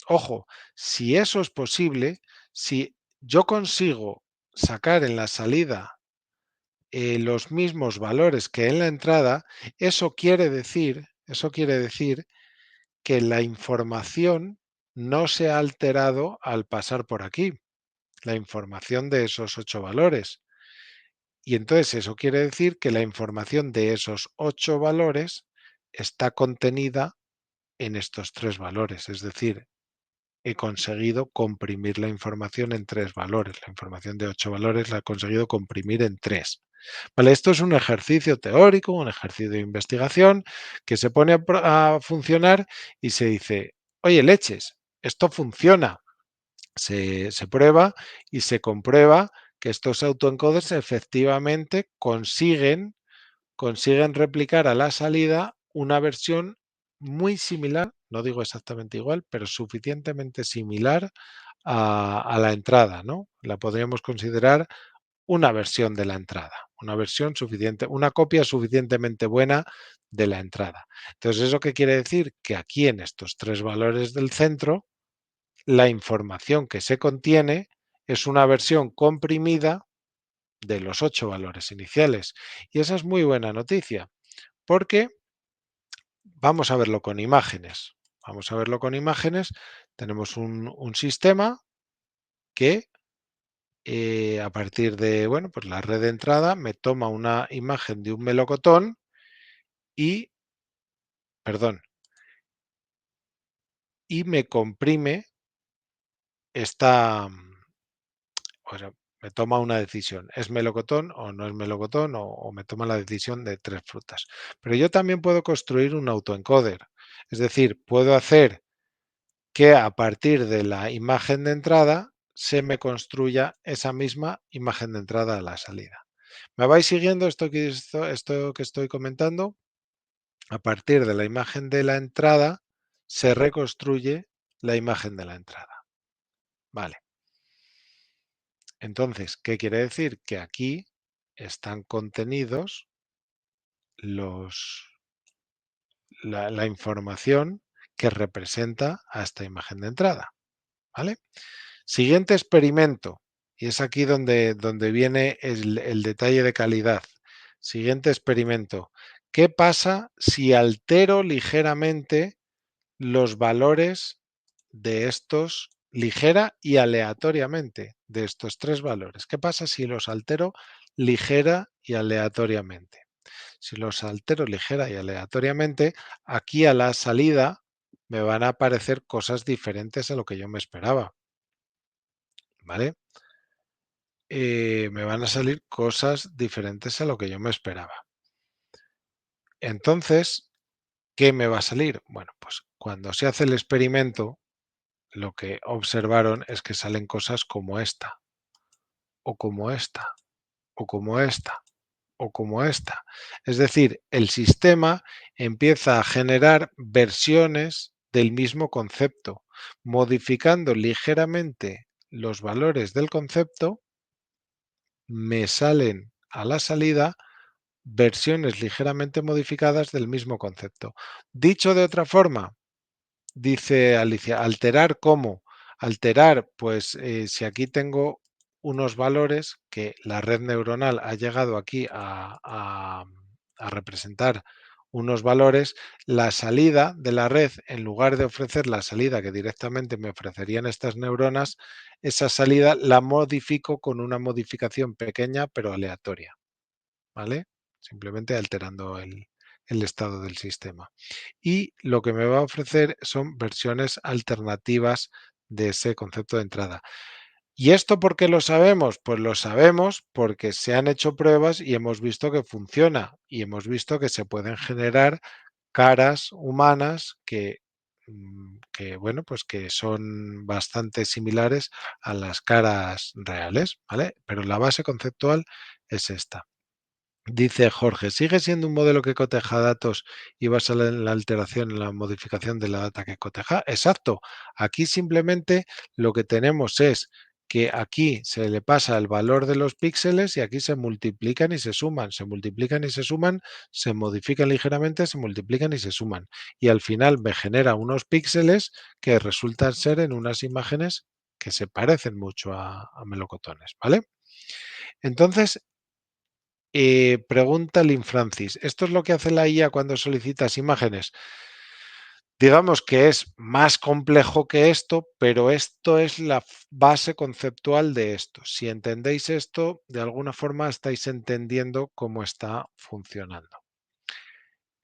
ojo, si eso es posible, si yo consigo sacar en la salida los mismos valores que en la entrada, eso quiere decir que la información no se ha alterado al pasar por aquí, la información de esos 8 valores. Y entonces eso quiere decir que la información de esos 8 valores está contenida en estos 3 valores. Es decir, he conseguido comprimir la información en 3 valores. La información de 8 valores la he conseguido comprimir en 3. Vale, esto es un ejercicio teórico, un ejercicio de investigación que se pone a funcionar y se dice, oye, leches, esto funciona. Se prueba y se comprueba que estos autoencoders efectivamente consiguen replicar a la salida una versión muy similar, no digo exactamente igual, pero suficientemente similar a la entrada, ¿no? La podríamos considerar una versión de la entrada, una copia suficientemente buena de la entrada. Entonces, ¿eso qué quiere decir? Que aquí en estos 3 valores del centro, la información que se contiene es una versión comprimida de los 8 valores iniciales. Y esa es muy buena noticia, porque vamos a verlo con imágenes. Vamos a verlo con imágenes. Tenemos un sistema que a partir de, bueno, pues la red de entrada me toma una imagen de un melocotón y, perdón, y me comprime esta, o sea, me toma una decisión. ¿Es melocotón o no es melocotón? O me toma la decisión de 3 frutas. Pero yo también puedo construir un autoencoder. Es decir, puedo hacer que a partir de la imagen de entrada se me construya esa misma imagen de entrada a la salida. ¿Me vais siguiendo esto que estoy comentando? A partir de la imagen de la entrada se reconstruye la imagen de la entrada. Vale. Entonces, ¿qué quiere decir? Que aquí están contenidos la información que representa a esta imagen de entrada. ¿Vale? Siguiente experimento, y es aquí donde viene el detalle de calidad. Siguiente experimento. ¿Qué pasa si altero ligeramente los valores de estos, ligera y aleatoriamente, de estos 3 valores? ¿Qué pasa si los altero ligera y aleatoriamente? Si los altero ligera y aleatoriamente, aquí a la salida me van a aparecer cosas diferentes a lo que yo me esperaba. ¿Vale? Me van a salir cosas diferentes a lo que yo me esperaba. Entonces, ¿qué me va a salir? Bueno, pues cuando se hace el experimento, lo que observaron es que salen cosas como esta, o como esta, o como esta, o como esta. Es decir, el sistema empieza a generar versiones del mismo concepto, modificando ligeramente los valores del concepto, me salen a la salida versiones ligeramente modificadas del mismo concepto. Dicho de otra forma, dice Alicia, alterar cómo. Alterar, pues si aquí tengo unos valores que la red neuronal ha llegado aquí a representar unos valores, la salida de la red, en lugar de ofrecer la salida que directamente me ofrecerían estas neuronas, esa salida la modifico con una modificación pequeña pero aleatoria. ¿Vale? Simplemente alterando el estado del sistema. Y lo que me va a ofrecer son versiones alternativas de ese concepto de entrada. ¿Y esto por qué lo sabemos? Pues lo sabemos porque se han hecho pruebas y hemos visto que funciona y hemos visto que se pueden generar caras humanas que bueno, pues que son bastante similares a las caras reales, ¿vale? Pero la base conceptual es esta. Dice Jorge, ¿sigue siendo un modelo que coteja datos y basa la alteración en la modificación de la data que coteja? Exacto. Aquí simplemente lo que tenemos es que aquí se le pasa el valor de los píxeles y aquí se multiplican y se suman, se multiplican y se suman, se modifican ligeramente, se multiplican y se suman. Y al final me genera unos píxeles que resultan ser en unas imágenes que se parecen mucho a melocotones, ¿vale? Entonces, pregunta Lynn Francis, ¿esto es lo que hace la IA cuando solicitas imágenes? Digamos que es más complejo que esto, pero esto es la base conceptual de esto. Si entendéis esto, de alguna forma estáis entendiendo cómo está funcionando.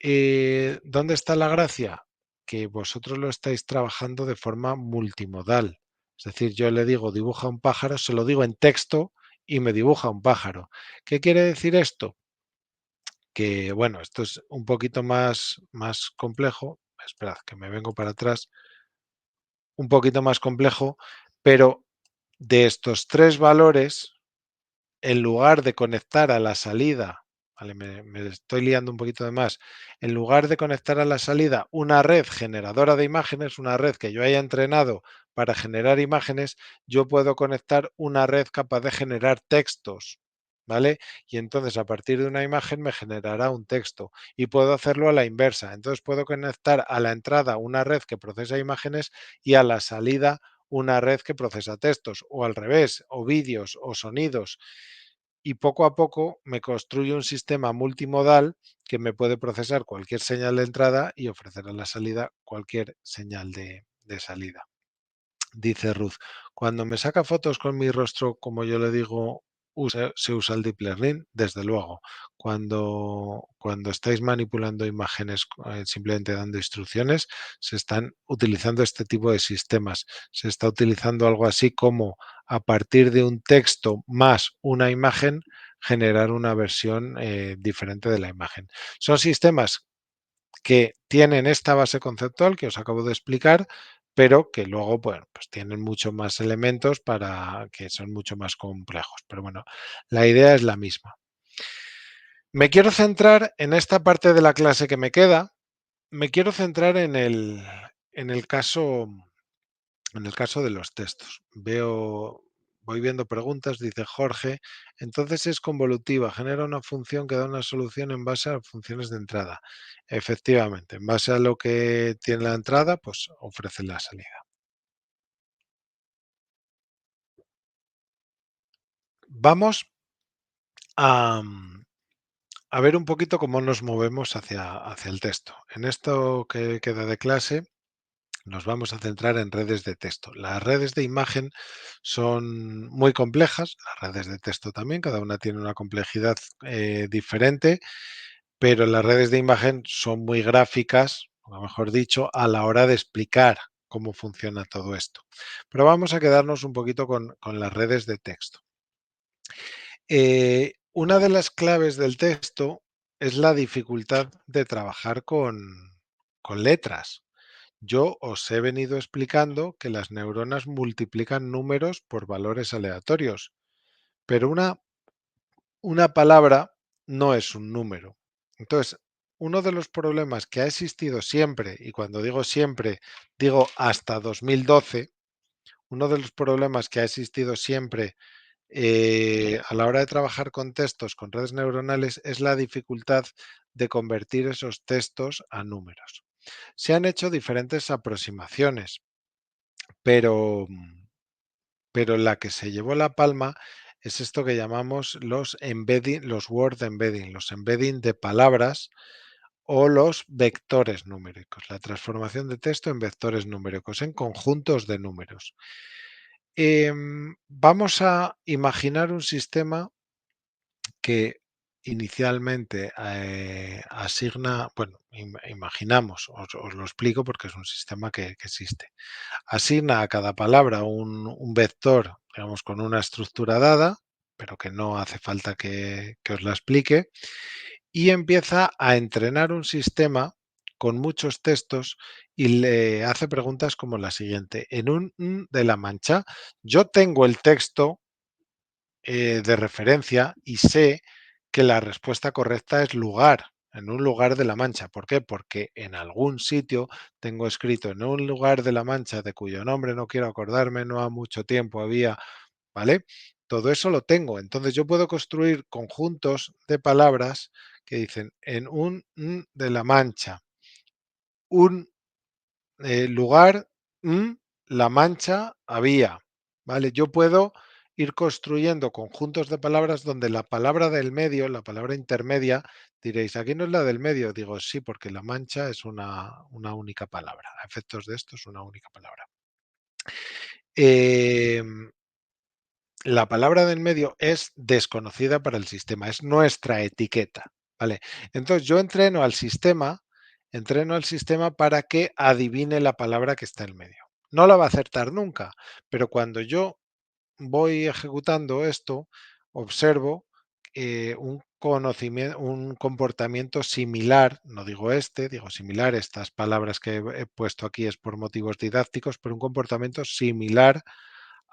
¿Dónde está la gracia? Que vosotros lo estáis trabajando de forma multimodal. Es decir, yo le digo dibuja un pájaro, se lo digo en texto y me dibuja un pájaro. ¿Qué quiere decir esto? Que bueno, esto es un poquito más complejo. Esperad, que me vengo para atrás. Un poquito más complejo, pero de estos tres valores, en lugar de conectar a la salida, vale, me estoy liando un poquito de más, en lugar de conectar a la salida una red generadora de imágenes, una red que yo haya entrenado para generar imágenes, yo puedo conectar una red capaz de generar textos, ¿vale? Y entonces a partir de una imagen me generará un texto y puedo hacerlo a la inversa. Entonces puedo conectar a la entrada una red que procesa imágenes y a la salida una red que procesa textos o al revés, o vídeos o sonidos y poco a poco me construye un sistema multimodal que me puede procesar cualquier señal de entrada y ofrecer a la salida cualquier señal de salida. Dice Ruth, cuando me saca fotos con mi rostro, como yo le digo, se usa el deep learning, desde luego. Cuando estáis manipulando imágenes simplemente dando instrucciones, se están utilizando este tipo de sistemas. Se está utilizando algo así como a partir de un texto más una imagen, generar una versión diferente de la imagen. Son sistemas que tienen esta base conceptual que os acabo de explicar, pero que luego bueno, pues tienen mucho más elementos para que son mucho más complejos. Pero bueno, la idea es la misma. Me quiero centrar en esta parte de la clase que me queda. Me quiero centrar en el caso en el caso de los textos. Voy viendo preguntas, dice Jorge, entonces es convolutiva, genera una función que da una solución en base a funciones de entrada. Efectivamente, en base a lo que tiene la entrada, pues ofrece la salida. Vamos a, a ver un poquito cómo nos movemos hacia el texto. En esto que queda de clase, nos vamos a centrar en redes de texto. Las redes de imagen son muy complejas, las redes de texto también, cada una tiene una complejidad diferente, pero las redes de imagen son muy gráficas, o mejor dicho, a la hora de explicar cómo funciona todo esto. Pero vamos a quedarnos un poquito con las redes de texto. Una de las claves del texto es la dificultad de trabajar con letras. Yo os he venido explicando que las neuronas multiplican números por valores aleatorios, pero una palabra no es un número. Entonces, uno de los problemas que ha existido siempre, y cuando digo siempre, digo hasta 2012, uno de los problemas que ha existido siempre a la hora de trabajar con textos, con redes neuronales, es la dificultad de convertir esos textos a números. Se han hecho diferentes aproximaciones, pero, pero la que se llevó la palma es esto que llamamos los embedding, los word embedding, los embedding de palabras o los vectores numéricos, la transformación de texto en vectores numéricos, en conjuntos de números. Vamos a imaginar un sistema que inicialmente asigna, bueno, imaginamos, os lo explico porque es un sistema que existe. Asigna a cada palabra un vector, digamos, con una estructura dada, pero que no hace falta que os la explique, y empieza a entrenar un sistema con muchos textos y le hace preguntas como la siguiente. En un de la Mancha, yo tengo el texto de referencia y sé que la respuesta correcta es lugar, en un lugar de la Mancha. ¿Por qué? Porque en algún sitio tengo escrito en un lugar de la Mancha de cuyo nombre no quiero acordarme, no ha mucho tiempo había, ¿vale? Todo eso lo tengo. Entonces yo puedo construir conjuntos de palabras que dicen en un de la Mancha, un lugar, la Mancha había, ¿vale? Yo puedo ir construyendo conjuntos de palabras donde la palabra del medio, la palabra intermedia, diréis, aquí no es la del medio. Digo, sí, porque la Mancha es una única palabra. A efectos de esto es una única palabra. La palabra del medio es desconocida para el sistema, es nuestra etiqueta, ¿vale? Entonces yo entreno al sistema para que adivine la palabra que está en medio. No la va a acertar nunca, pero cuando yo voy ejecutando esto, observo un conocimiento, un comportamiento similar, no digo este, digo similar, estas palabras que he puesto aquí es por motivos didácticos, pero un comportamiento similar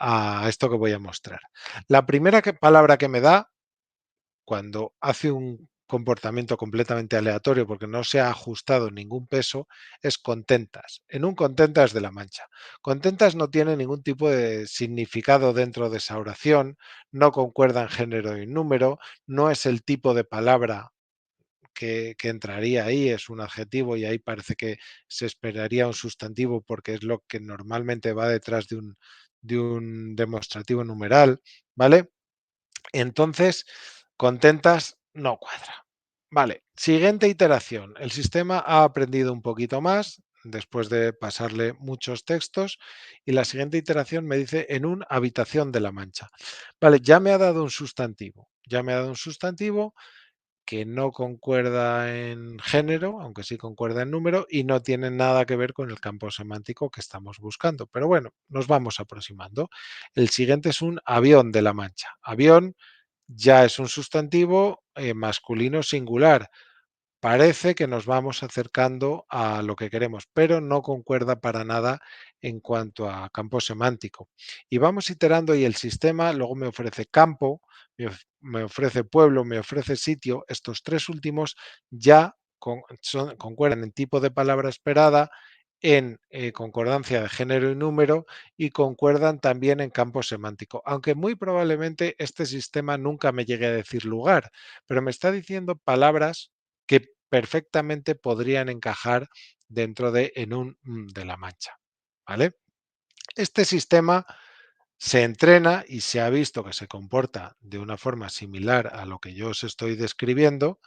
a esto que voy a mostrar. La primera palabra que me da cuando hace un comportamiento completamente aleatorio porque no se ha ajustado ningún peso es contentas. En un contentas de la Mancha. Contentas no tiene ningún tipo de significado dentro de esa oración, no concuerda en género y número, no es el tipo de palabra que entraría ahí, es un adjetivo y ahí parece que se esperaría un sustantivo porque es lo que normalmente va detrás de un demostrativo numeral, ¿vale? Entonces, contentas no cuadra. Vale, siguiente iteración. El sistema ha aprendido un poquito más después de pasarle muchos textos y la siguiente iteración me dice en una habitación de la Mancha. Vale, ya me ha dado un sustantivo. Ya me ha dado un sustantivo que no concuerda en género, aunque sí concuerda en número, y no tiene nada que ver con el campo semántico que estamos buscando. Pero bueno, nos vamos aproximando. El siguiente es un avión de la Mancha. Avión ya es un sustantivo masculino singular. Parece que nos vamos acercando a lo que queremos, pero no concuerda para nada en cuanto a campo semántico. Y vamos iterando y el sistema luego me ofrece campo, me ofrece pueblo, me ofrece sitio. Estos tres últimos ya concuerdan en tipo de palabra esperada, en concordancia de género y número y concuerdan también en campo semántico. Aunque muy probablemente este sistema nunca me llegue a decir lugar, pero me está diciendo palabras que perfectamente podrían encajar dentro de en un de la Mancha, ¿vale? Este sistema se entrena y se ha visto que se comporta de una forma similar a lo que yo os estoy describiendo,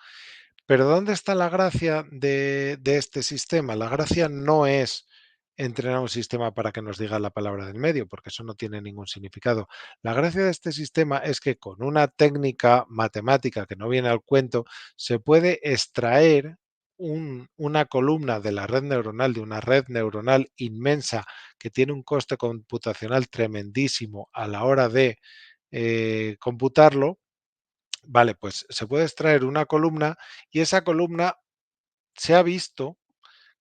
pero ¿dónde está la gracia de este sistema? La gracia no es entrenar un sistema para que nos diga la palabra del medio, porque eso no tiene ningún significado. La gracia de este sistema es que con una técnica matemática que no viene al cuento, se puede extraer una columna de la red neuronal, de una red neuronal inmensa que tiene un coste computacional tremendísimo a la hora de computarlo. Vale, pues se puede extraer una columna y esa columna se ha visto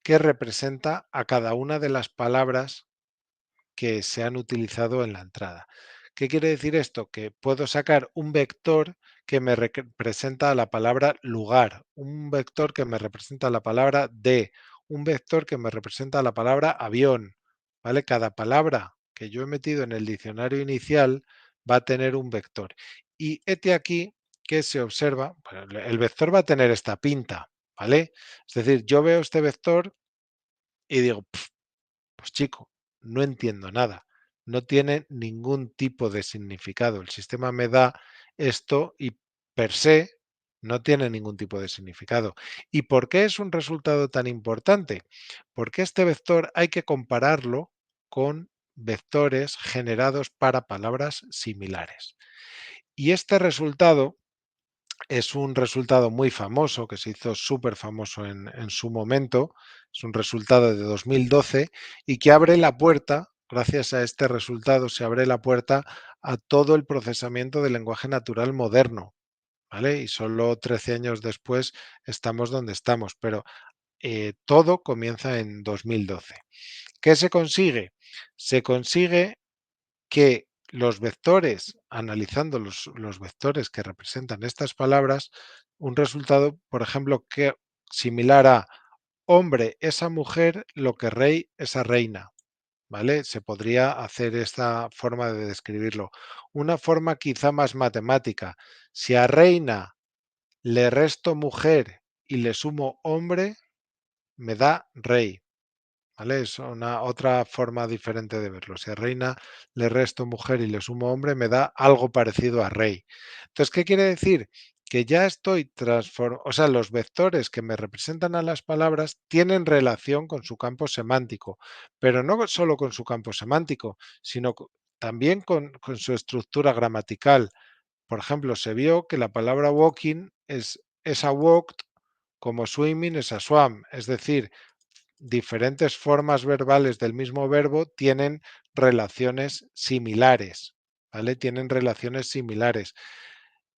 que representa a cada una de las palabras que se han utilizado en la entrada. ¿Qué quiere decir esto? Que puedo sacar un vector que me representa la palabra lugar, un vector que me representa la palabra de, un vector que me representa la palabra avión, ¿vale? Cada palabra que yo he metido en el diccionario inicial va a tener un vector. Y este aquí que se observa, bueno, el vector va a tener esta pinta, ¿vale? Es decir, yo veo este vector y digo, pues chico, no entiendo nada. No tiene ningún tipo de significado. El sistema me da esto y per se no tiene ningún tipo de significado. ¿Y por qué es un resultado tan importante? Porque este vector hay que compararlo con vectores generados para palabras similares. Y este resultado es un resultado muy famoso, que se hizo súper famoso en su momento, es un resultado de 2012 y que abre la puerta, gracias a este resultado, se abre la puerta a todo el procesamiento del lenguaje natural moderno, ¿vale? Y solo 13 años después estamos donde estamos, pero todo comienza en 2012. ¿Qué se consigue? Se consigue que los vectores analizando los vectores que representan estas palabras, un resultado, por ejemplo, que similar a hombre es a mujer, lo que rey es a reina. ¿Vale? Se podría hacer esta forma de describirlo. Una forma quizá más matemática. Si a reina le resto mujer y le sumo hombre, me da rey. ¿Vale? Es una otra forma diferente de verlo. Si a reina le resto mujer y le sumo hombre, me da algo parecido a rey. Entonces, ¿qué quiere decir? Que ya estoy transformando, o sea, los vectores que me representan a las palabras tienen relación con su campo semántico, pero no solo con su campo semántico, sino también con su estructura gramatical. Por ejemplo, se vio que la palabra walking es a walked como swimming es a swam, es decir, diferentes formas verbales del mismo verbo tienen relaciones similares, ¿vale? Tienen relaciones similares.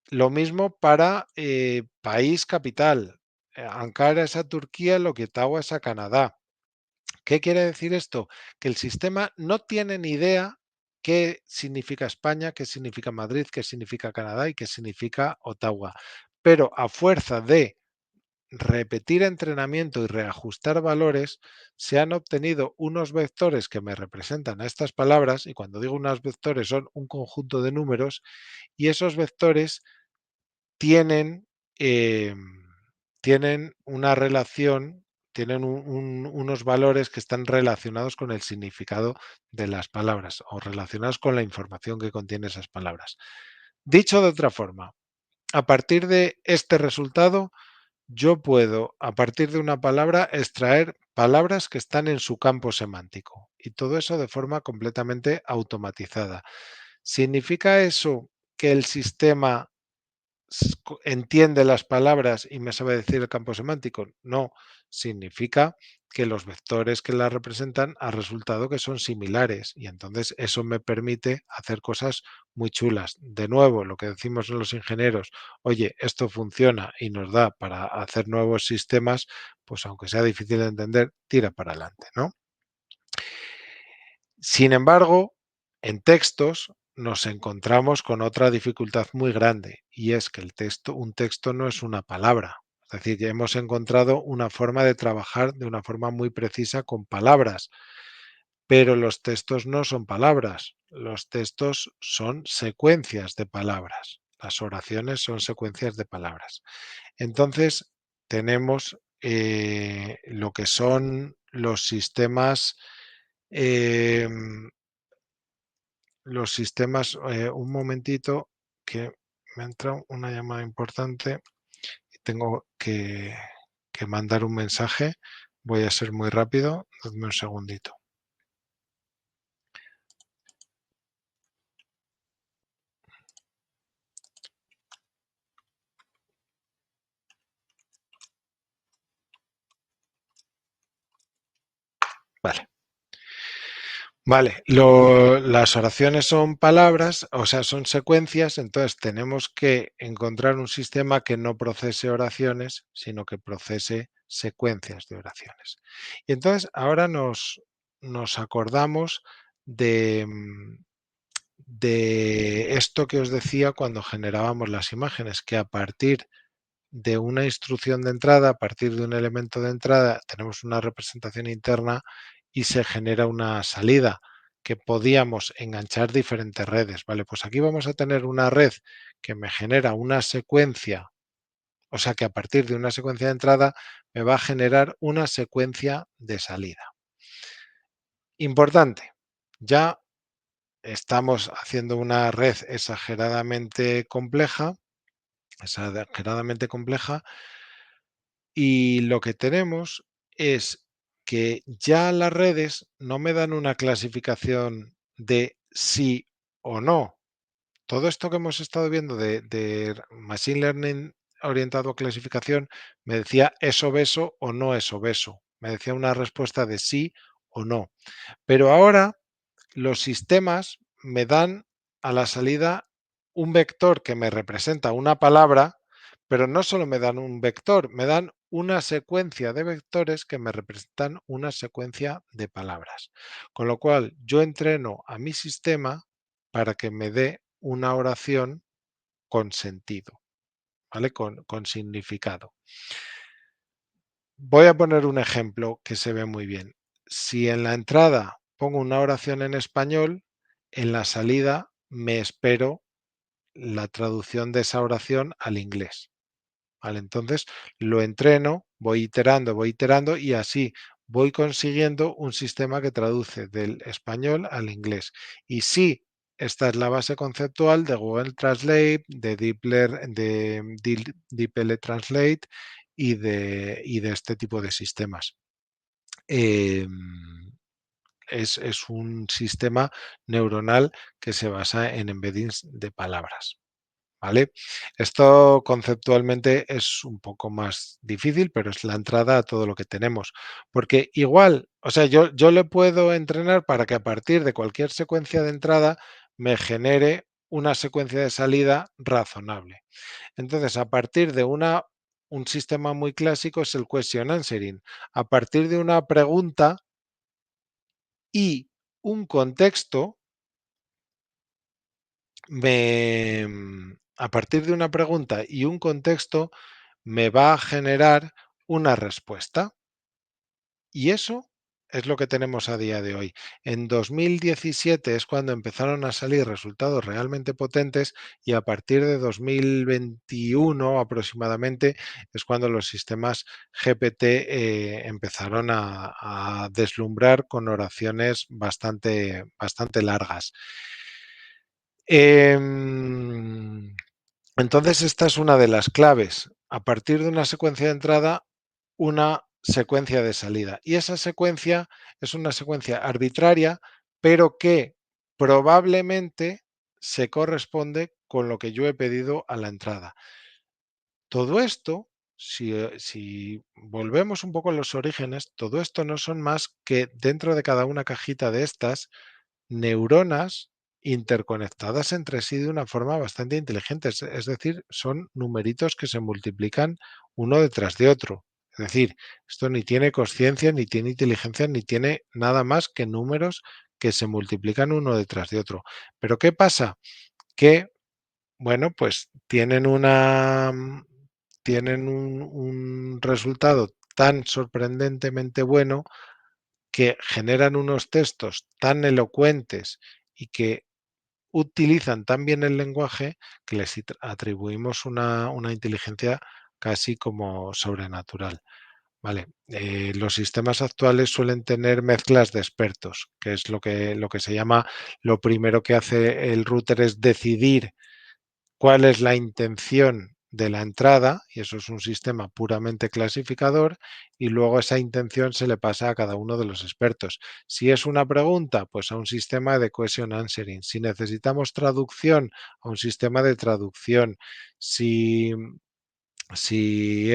Lo mismo para país capital. Ankara es a Turquía, lo que Ottawa es a Canadá. ¿Qué quiere decir esto? Que el sistema no tiene ni idea qué significa España, qué significa Madrid, qué significa Canadá y qué significa Ottawa. Pero a fuerza de repetir entrenamiento y reajustar valores, se han obtenido unos vectores que me representan a estas palabras, y cuando digo unos vectores son un conjunto de números, y esos vectores tienen, eh, tienen una relación, tienen unos valores que están relacionados con el significado de las palabras o relacionados con la información que contiene esas palabras. Dicho de otra forma, a partir de este resultado, yo puedo, a partir de una palabra, extraer palabras que están en su campo semántico y todo eso de forma completamente automatizada. ¿Significa eso que el sistema entiende las palabras y me sabe decir el campo semántico? No, significa que los vectores que la representan ha resultado que son similares y entonces eso me permite hacer cosas muy chulas. De nuevo, lo que decimos los ingenieros, oye, esto funciona y nos da para hacer nuevos sistemas, pues aunque sea difícil de entender, tira para adelante, ¿no? Sin embargo, en textos nos encontramos con otra dificultad muy grande y es que un texto no es una palabra. Es decir, ya hemos encontrado una forma de trabajar de una forma muy precisa con palabras, pero los textos no son palabras, los textos son secuencias de palabras. Las oraciones son secuencias de palabras. Entonces, tenemos lo que son eh, los sistemas, un momentito que me entra una llamada importante y tengo que mandar un mensaje. Voy a ser muy rápido, dadme un segundito. Vale. Vale, las oraciones son palabras, o sea, son secuencias, entonces tenemos que encontrar un sistema que no procese oraciones, sino que procese secuencias de oraciones. Y entonces ahora nos acordamos de, de esto que os decía cuando generábamos las imágenes, que a partir de una instrucción de entrada, a partir de un elemento de entrada, tenemos una representación interna y se genera una salida que podíamos enganchar diferentes redes. Vale, pues aquí vamos a tener una red que me genera una secuencia, o sea que a partir de una secuencia de entrada me va a generar una secuencia de salida. Importante, ya estamos haciendo una red exageradamente compleja, y lo que tenemos es que ya las redes no me dan una clasificación de sí o no. Todo esto que hemos estado viendo de Machine Learning orientado a clasificación me decía es obeso o no es obeso. Me decía una respuesta de sí o no. Pero ahora los sistemas me dan a la salida un vector que me representa una palabra, pero no solo me dan un vector, me dan una secuencia de vectores que me representan una secuencia de palabras. Con lo cual, yo entreno a mi sistema para que me dé una oración con sentido, ¿vale? Con significado. Voy a poner un ejemplo que se ve muy bien. Si en la entrada pongo una oración en español, en la salida me espero la traducción de esa oración al inglés. ¿Vale? Entonces lo entreno, voy iterando y así voy consiguiendo un sistema que traduce del español al inglés. Y sí, esta es la base conceptual de Google Translate, de DeepL Translate y de este tipo de sistemas. Eh, es un sistema neuronal que se basa en embeddings de palabras. ¿Vale? Esto conceptualmente es un poco más difícil, pero es la entrada a todo lo que tenemos. Porque igual, o sea, yo le puedo entrenar para que a partir de cualquier secuencia de entrada me genere una secuencia de salida razonable. Entonces, a partir de un sistema muy clásico es el question answering. A partir de una pregunta y un contexto, a partir de una pregunta y un contexto, me va a generar una respuesta. Y eso es lo que tenemos a día de hoy. En 2017 es cuando empezaron a salir resultados realmente potentes y a partir de 2021 aproximadamente es cuando los sistemas GPT empezaron a deslumbrar con oraciones bastante largas. Em, entonces, esta es una de las claves. A partir de una secuencia de entrada, una secuencia de salida. Y esa secuencia es una secuencia arbitraria, pero que probablemente se corresponde con lo que yo he pedido a la entrada. Todo esto, si volvemos un poco a los orígenes, todo esto no son más que dentro de cada una cajita de estas neuronas interconectadas entre sí de una forma bastante inteligente. Es decir, son numeritos que se multiplican uno detrás de otro. Es decir, esto ni tiene conciencia, ni tiene inteligencia, ni tiene nada más que números que se multiplican uno detrás de otro. Pero ¿qué pasa? Que, bueno, pues tienen un resultado tan sorprendentemente bueno que generan unos textos tan elocuentes y que utilizan tan bien el lenguaje que les atribuimos una inteligencia casi como sobrenatural. Vale. Los sistemas actuales suelen tener mezclas de expertos, que es lo que se llama, lo primero que hace el router es decidir cuál es la intención de la entrada, y eso es un sistema puramente clasificador, y luego esa intención se le pasa a cada uno de los expertos. Si es una pregunta, pues a un sistema de question answering. Si necesitamos traducción, a un sistema de traducción. Si si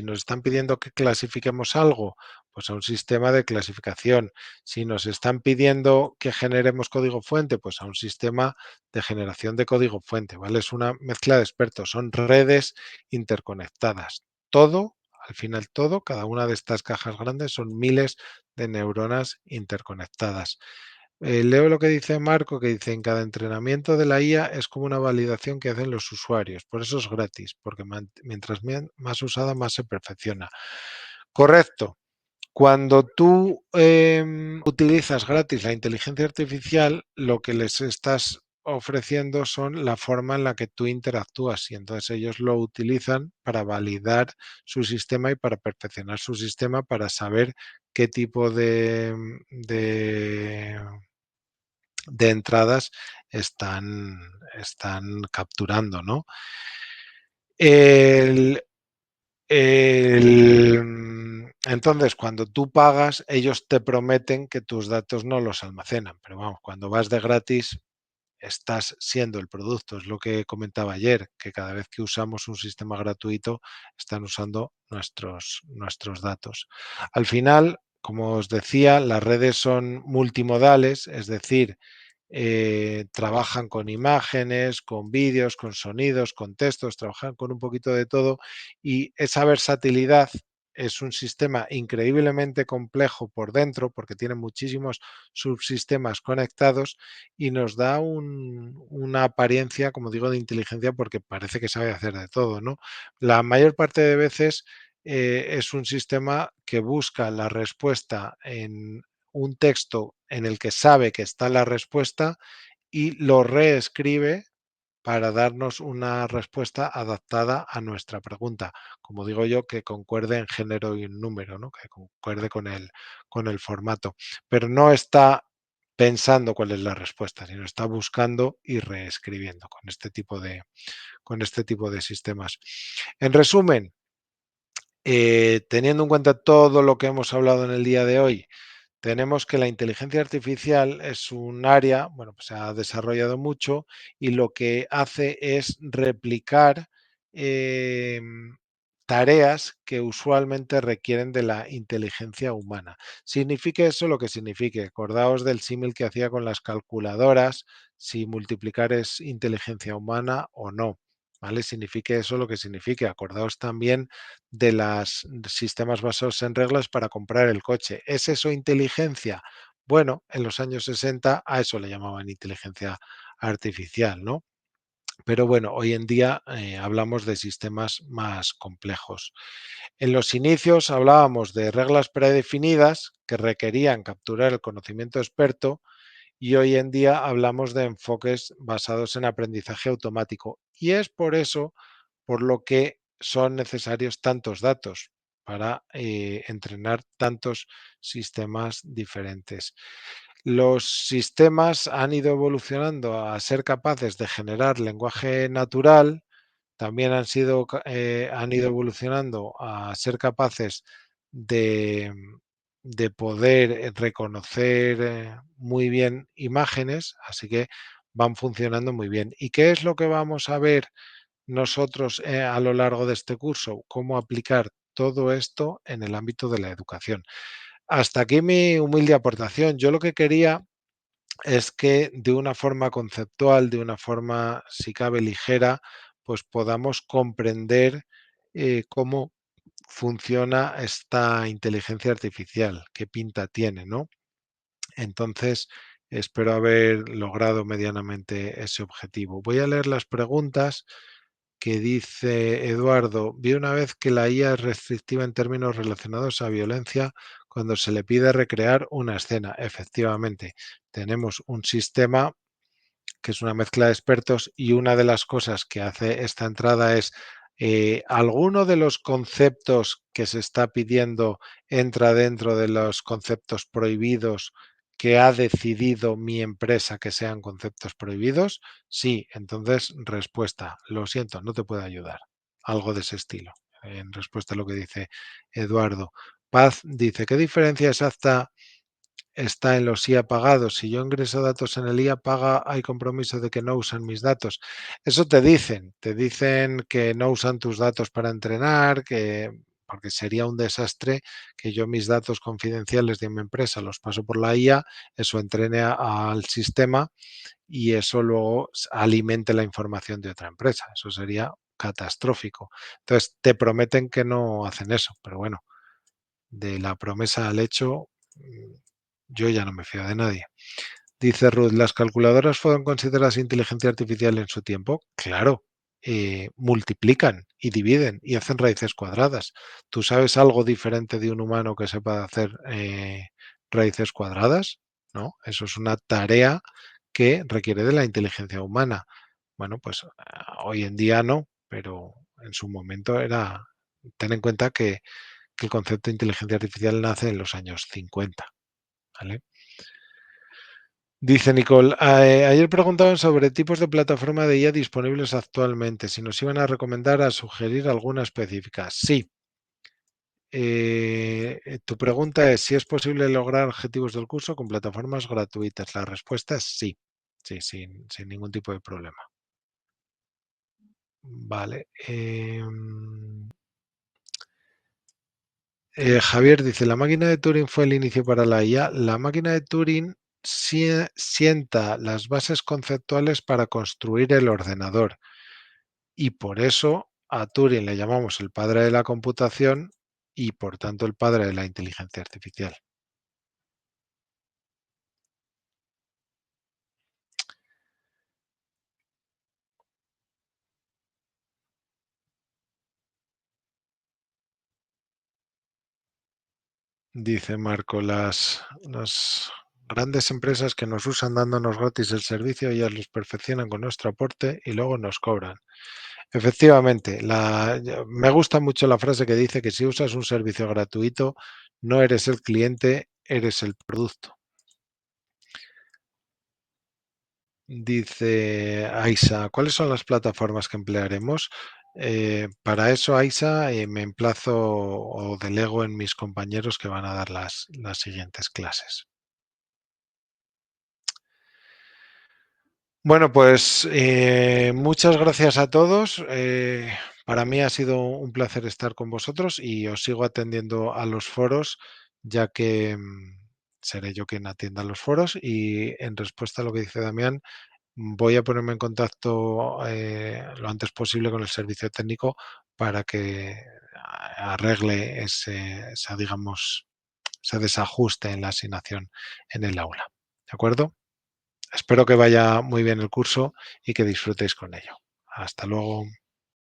nos están pidiendo que clasifiquemos algo, pues a un sistema de clasificación. Si nos están pidiendo que generemos código fuente, pues a un sistema de generación de código fuente, ¿vale? Es una mezcla de expertos, son redes interconectadas. Todo, al final todo, cada una de estas cajas grandes son miles de neuronas interconectadas. Leo lo que dice Marco, que dice, en cada entrenamiento de la IA es como una validación que hacen los usuarios, por eso es gratis, porque mientras más usada, más se perfecciona. Correcto. Cuando tú utilizas gratis la inteligencia artificial, lo que les estás ofreciendo son la forma en la que tú interactúas y entonces ellos lo utilizan para validar su sistema y para perfeccionar su sistema para saber qué tipo de entradas están capturando, ¿no? El, entonces, cuando tú pagas, ellos te prometen que tus datos no los almacenan, pero vamos, cuando vas de gratis, estás siendo el producto. Es lo que comentaba ayer, que cada vez que usamos un sistema gratuito, están usando nuestros datos. Al final, como os decía, las redes son multimodales, es decir, trabajan con imágenes, con vídeos, con sonidos, con textos, trabajan con un poquito de todo y esa versatilidad es un sistema increíblemente complejo por dentro porque tiene muchísimos subsistemas conectados y nos da una apariencia, como digo, de inteligencia porque parece que sabe hacer de todo, ¿no? La mayor parte de veces es un sistema que busca la respuesta en un texto en el que sabe que está la respuesta y lo reescribe para darnos una respuesta adaptada a nuestra pregunta. Como digo yo, que concuerde en género y en número, ¿no? Que concuerde con el formato. Pero no está pensando cuál es la respuesta, sino está buscando y reescribiendo con este tipo de sistemas. En resumen, teniendo en cuenta todo lo que hemos hablado en el día de hoy, tenemos que la inteligencia artificial es un área, bueno, pues se ha desarrollado mucho y lo que hace es replicar tareas que usualmente requieren de la inteligencia humana. Signifique eso lo que signifique. Acordaos del símil que hacía con las calculadoras, si multiplicar es inteligencia humana o no. ¿Vale? Signifique eso lo que signifique. Acordaos también de los sistemas basados en reglas para comprar el coche. ¿Es eso inteligencia? Bueno, en los años 60 a eso le llamaban inteligencia artificial, ¿no? Pero bueno, hoy en día hablamos de sistemas más complejos. En los inicios hablábamos de reglas predefinidas que requerían capturar el conocimiento experto y hoy en día hablamos de enfoques basados en aprendizaje automático. Y es por eso por lo que son necesarios tantos datos para entrenar tantos sistemas diferentes. Los sistemas han ido evolucionando a ser capaces de generar lenguaje natural, también han ido evolucionando a ser capaces de, de poder reconocer muy bien imágenes, así que van funcionando muy bien. ¿Y qué es lo que vamos a ver nosotros a lo largo de este curso? Cómo aplicar todo esto en el ámbito de la educación. Hasta aquí mi humilde aportación. Yo lo que quería es que de una forma conceptual, de una forma, si cabe, ligera, pues podamos comprender cómo funciona esta inteligencia artificial, qué pinta tiene, ¿no? Entonces, espero haber logrado medianamente ese objetivo. Voy a leer las preguntas que dice Eduardo. Vi una vez que la IA es restrictiva en términos relacionados a violencia cuando se le pide recrear una escena. Efectivamente, tenemos un sistema que es una mezcla de expertos y una de las cosas que hace esta entrada es alguno de los conceptos que se está pidiendo entra dentro de los conceptos prohibidos que ha decidido mi empresa que sean conceptos prohibidos. Sí, entonces respuesta, lo siento, no te puedo ayudar. Algo de ese estilo, en respuesta a lo que dice Eduardo. Paz dice, ¿qué diferencia exacta está en los IA pagados? Si yo ingreso datos en el IA paga, hay compromiso de que no usan mis datos. Eso te dicen que no usan tus datos para entrenar, que porque sería un desastre que yo mis datos confidenciales de mi empresa los paso por la IA, eso entrene al sistema y eso luego alimente la información de otra empresa. Eso sería catastrófico. Entonces, te prometen que no hacen eso, pero bueno, de la promesa al hecho, yo ya no me fío de nadie. Dice Ruth, ¿las calculadoras fueron consideradas inteligencia artificial en su tiempo? Claro, multiplican y dividen y hacen raíces cuadradas. ¿Tú sabes algo diferente de un humano que sepa hacer raíces cuadradas? No, eso es una tarea que requiere de la inteligencia humana. Bueno, pues hoy en día no, pero en su momento era. Ten en cuenta que el concepto de inteligencia artificial nace en los años 50. ¿Vale? Dice Nicole, ayer preguntaban sobre tipos de plataforma de IA disponibles actualmente, si nos iban a recomendar a sugerir alguna específica. Sí. Tu pregunta es si es posible lograr objetivos del curso con plataformas gratuitas. La respuesta es sí, sí, sin ningún tipo de problema. Vale. Javier dice, ¿la máquina de Turing fue el inicio para la IA? La máquina de Turing sienta las bases conceptuales para construir el ordenador y por eso a Turing le llamamos el padre de la computación y, por tanto, el padre de la inteligencia artificial. Dice Marco, las grandes empresas que nos usan dándonos gratis el servicio, ellas los perfeccionan con nuestro aporte y luego nos cobran. Efectivamente, me gusta mucho la frase que dice que si usas un servicio gratuito, no eres el cliente, eres el producto. Dice Aisa, ¿cuáles son las plataformas que emplearemos? Para eso, Aisa, me emplazo o delego en mis compañeros que van a dar las siguientes clases. Bueno, pues muchas gracias a todos. Para mí ha sido un placer estar con vosotros y os sigo atendiendo a los foros, ya que seré yo quien atienda los foros. Y en respuesta a lo que dice Damián, voy a ponerme en contacto lo antes posible con el servicio técnico para que arregle digamos, ese desajuste en la asignación en el aula. ¿De acuerdo? Espero que vaya muy bien el curso y que disfrutéis con ello. Hasta luego.